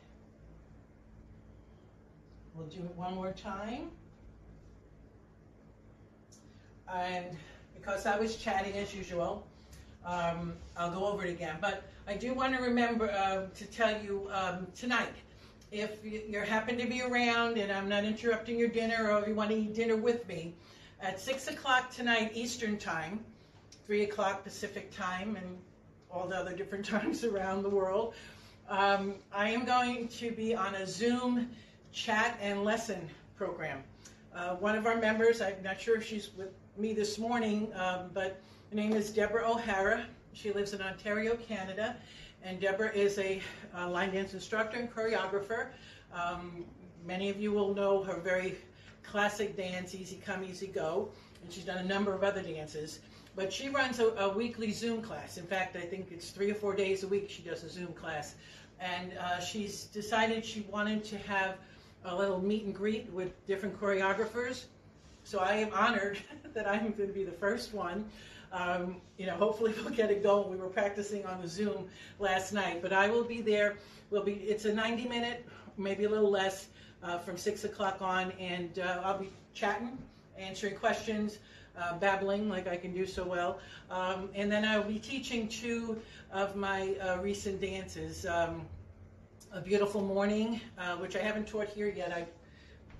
We'll do it one more time. And because I was chatting as usual, I'll go over it again. But I do want to remember to tell you tonight, if you happen to be around and I'm not interrupting your dinner, or if you want to eat dinner with me, at 6 o'clock tonight Eastern Time, 3 o'clock Pacific Time, and all the other different times around the world, I am going to be on a Zoom chat and lesson program. One of our members, I'm not sure if she's with me this morning, but her name is Deborah O'Hara. She lives in Ontario, Canada, and Deborah is a line dance instructor and choreographer. Many of you will know her very classic dance, Easy Come, Easy Go, and she's done a number of other dances. But she runs a weekly Zoom class. In fact, I think it's 3 or 4 days a week she does a Zoom class. And she's decided she wanted to have a little meet and greet with different choreographers. So I am honored that I'm going to be the first one. You know, hopefully we'll get it going. We were practicing on the Zoom last night, but I will be there. It's a 90-minute, maybe a little less, from 6 o'clock on, and I'll be chatting, answering questions, babbling like I can do so well, and then I'll be teaching 2 of my recent dances. A Beautiful Morning, which I haven't taught here yet. I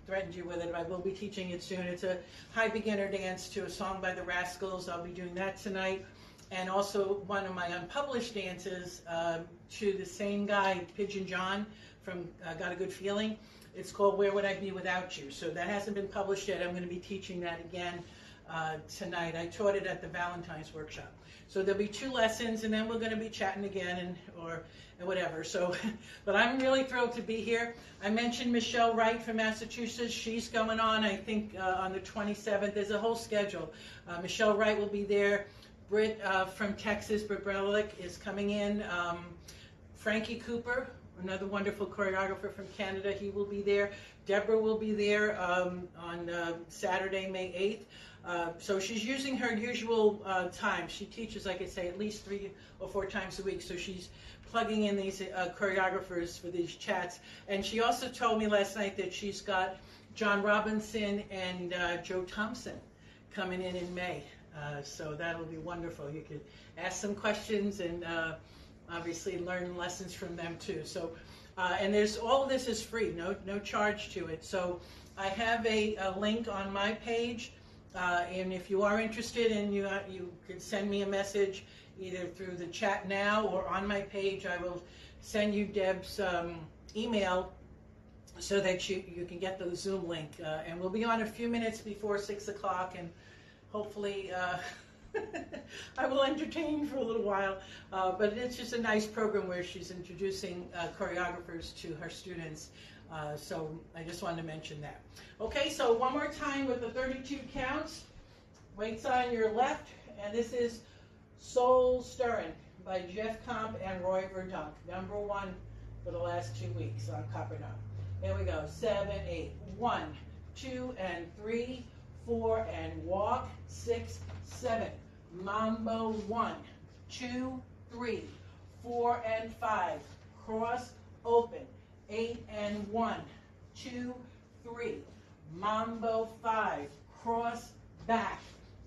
threatened you with it, but I will be teaching it soon. It's a high beginner dance to a song by the Rascals. I'll be doing that tonight. And also one of my unpublished dances to the same guy, Pigeon John, from Got a Good Feeling. It's called Where Would I Be Without You? So that hasn't been published yet. I'm going to be teaching that again tonight. I taught it at the Valentine's workshop. So there'll be 2 lessons, and then we're going to be chatting again and whatever. So, but I'm really thrilled to be here. I mentioned Michelle Wright from Massachusetts. She's going on, I think, on the 27th. There's a whole schedule. Michelle Wright will be there. Britt from Texas, Britt Brelick, is coming in. Frankie Cooper, another wonderful choreographer from Canada, he will be there. Deborah will be there on Saturday, May 8th. So she's using her usual time. She teaches, like I say, at least 3 or 4 times a week. So she's plugging in these choreographers for these chats. And she also told me last night that she's got John Robinson and Joe Thompson coming in May. So that'll be wonderful. You could ask some questions and obviously learn lessons from them too. So, and there's all of this is free, no charge to it. So I have a link on my page, and if you are interested and you could send me a message either through the chat now or on my page. I will send you Deb's email so that you can get the Zoom link. And we'll be on a few minutes before 6 o'clock, and hopefully I will entertain for a little while. But it's just a nice program where she's introducing choreographers to her students. So I just wanted to mention that. Okay, so one more time with the 32 counts. Weights on your left, and this is Soul Stirrin' by Jeffke Camps and Roy Verdonk. #1 for the last 2 weeks on Copperknob. Here we go. 7, 8. 1, 2, and 3, 4, and walk. 6, 7. Mambo. 1, 2, 3, 4, and 5. Cross, open. 8 and 1, 2, 3. Mambo. 5. Cross, back.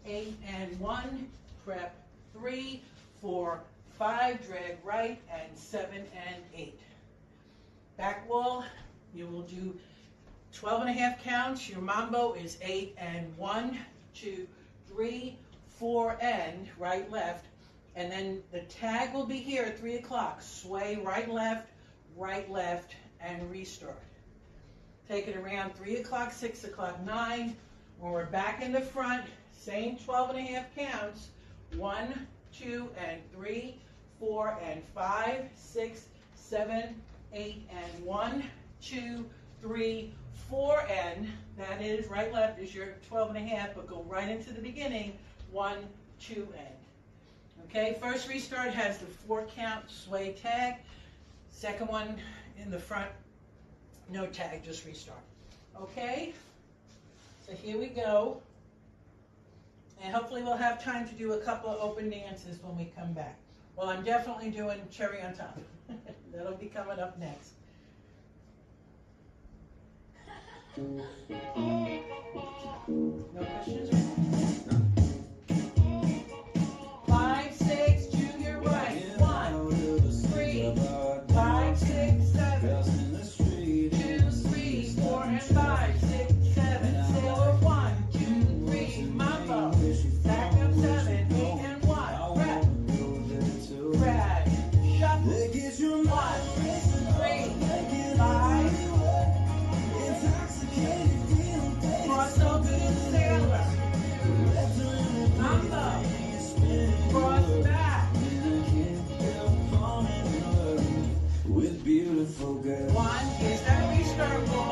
8 and 1. Prep. 3, 4, 5. Drag right, and 7 and 8. Back wall. You will do 12.5 counts. Your mambo is 8 and 1, 2, 3, 4, and right, left. And then the tag will be here at 3 o'clock. Sway right, left, and restart. Take it around 3 o'clock, 6 o'clock, 9. When we're back in the front, same 12 and a half counts. 1, 2, and 3, 4, and 5, 6, 7, 8, and 1, 2, 3, 4, and that is right, left is your 12 and a half, but go right into the beginning. 1, 2, and. Okay, first restart has the 4 count sway tag. Second one in the front, no tag, just restart. Okay, so here we go. And hopefully we'll have time to do a couple of open dances when we come back. Well, I'm definitely doing cherry on top. That'll be coming up next. No questions? 5, 6, to your right. 1, 3, 5, 6, 7. 2, 3, 4, and 5, 6, 7. Sailor 1, 2, 3, mambo. Back up 7, 8, and 1. Grab, shuffle. 1, 3, 5. Cross over to sailor. Mambo. Cross back. With beautiful girls. 1 is that restart ball.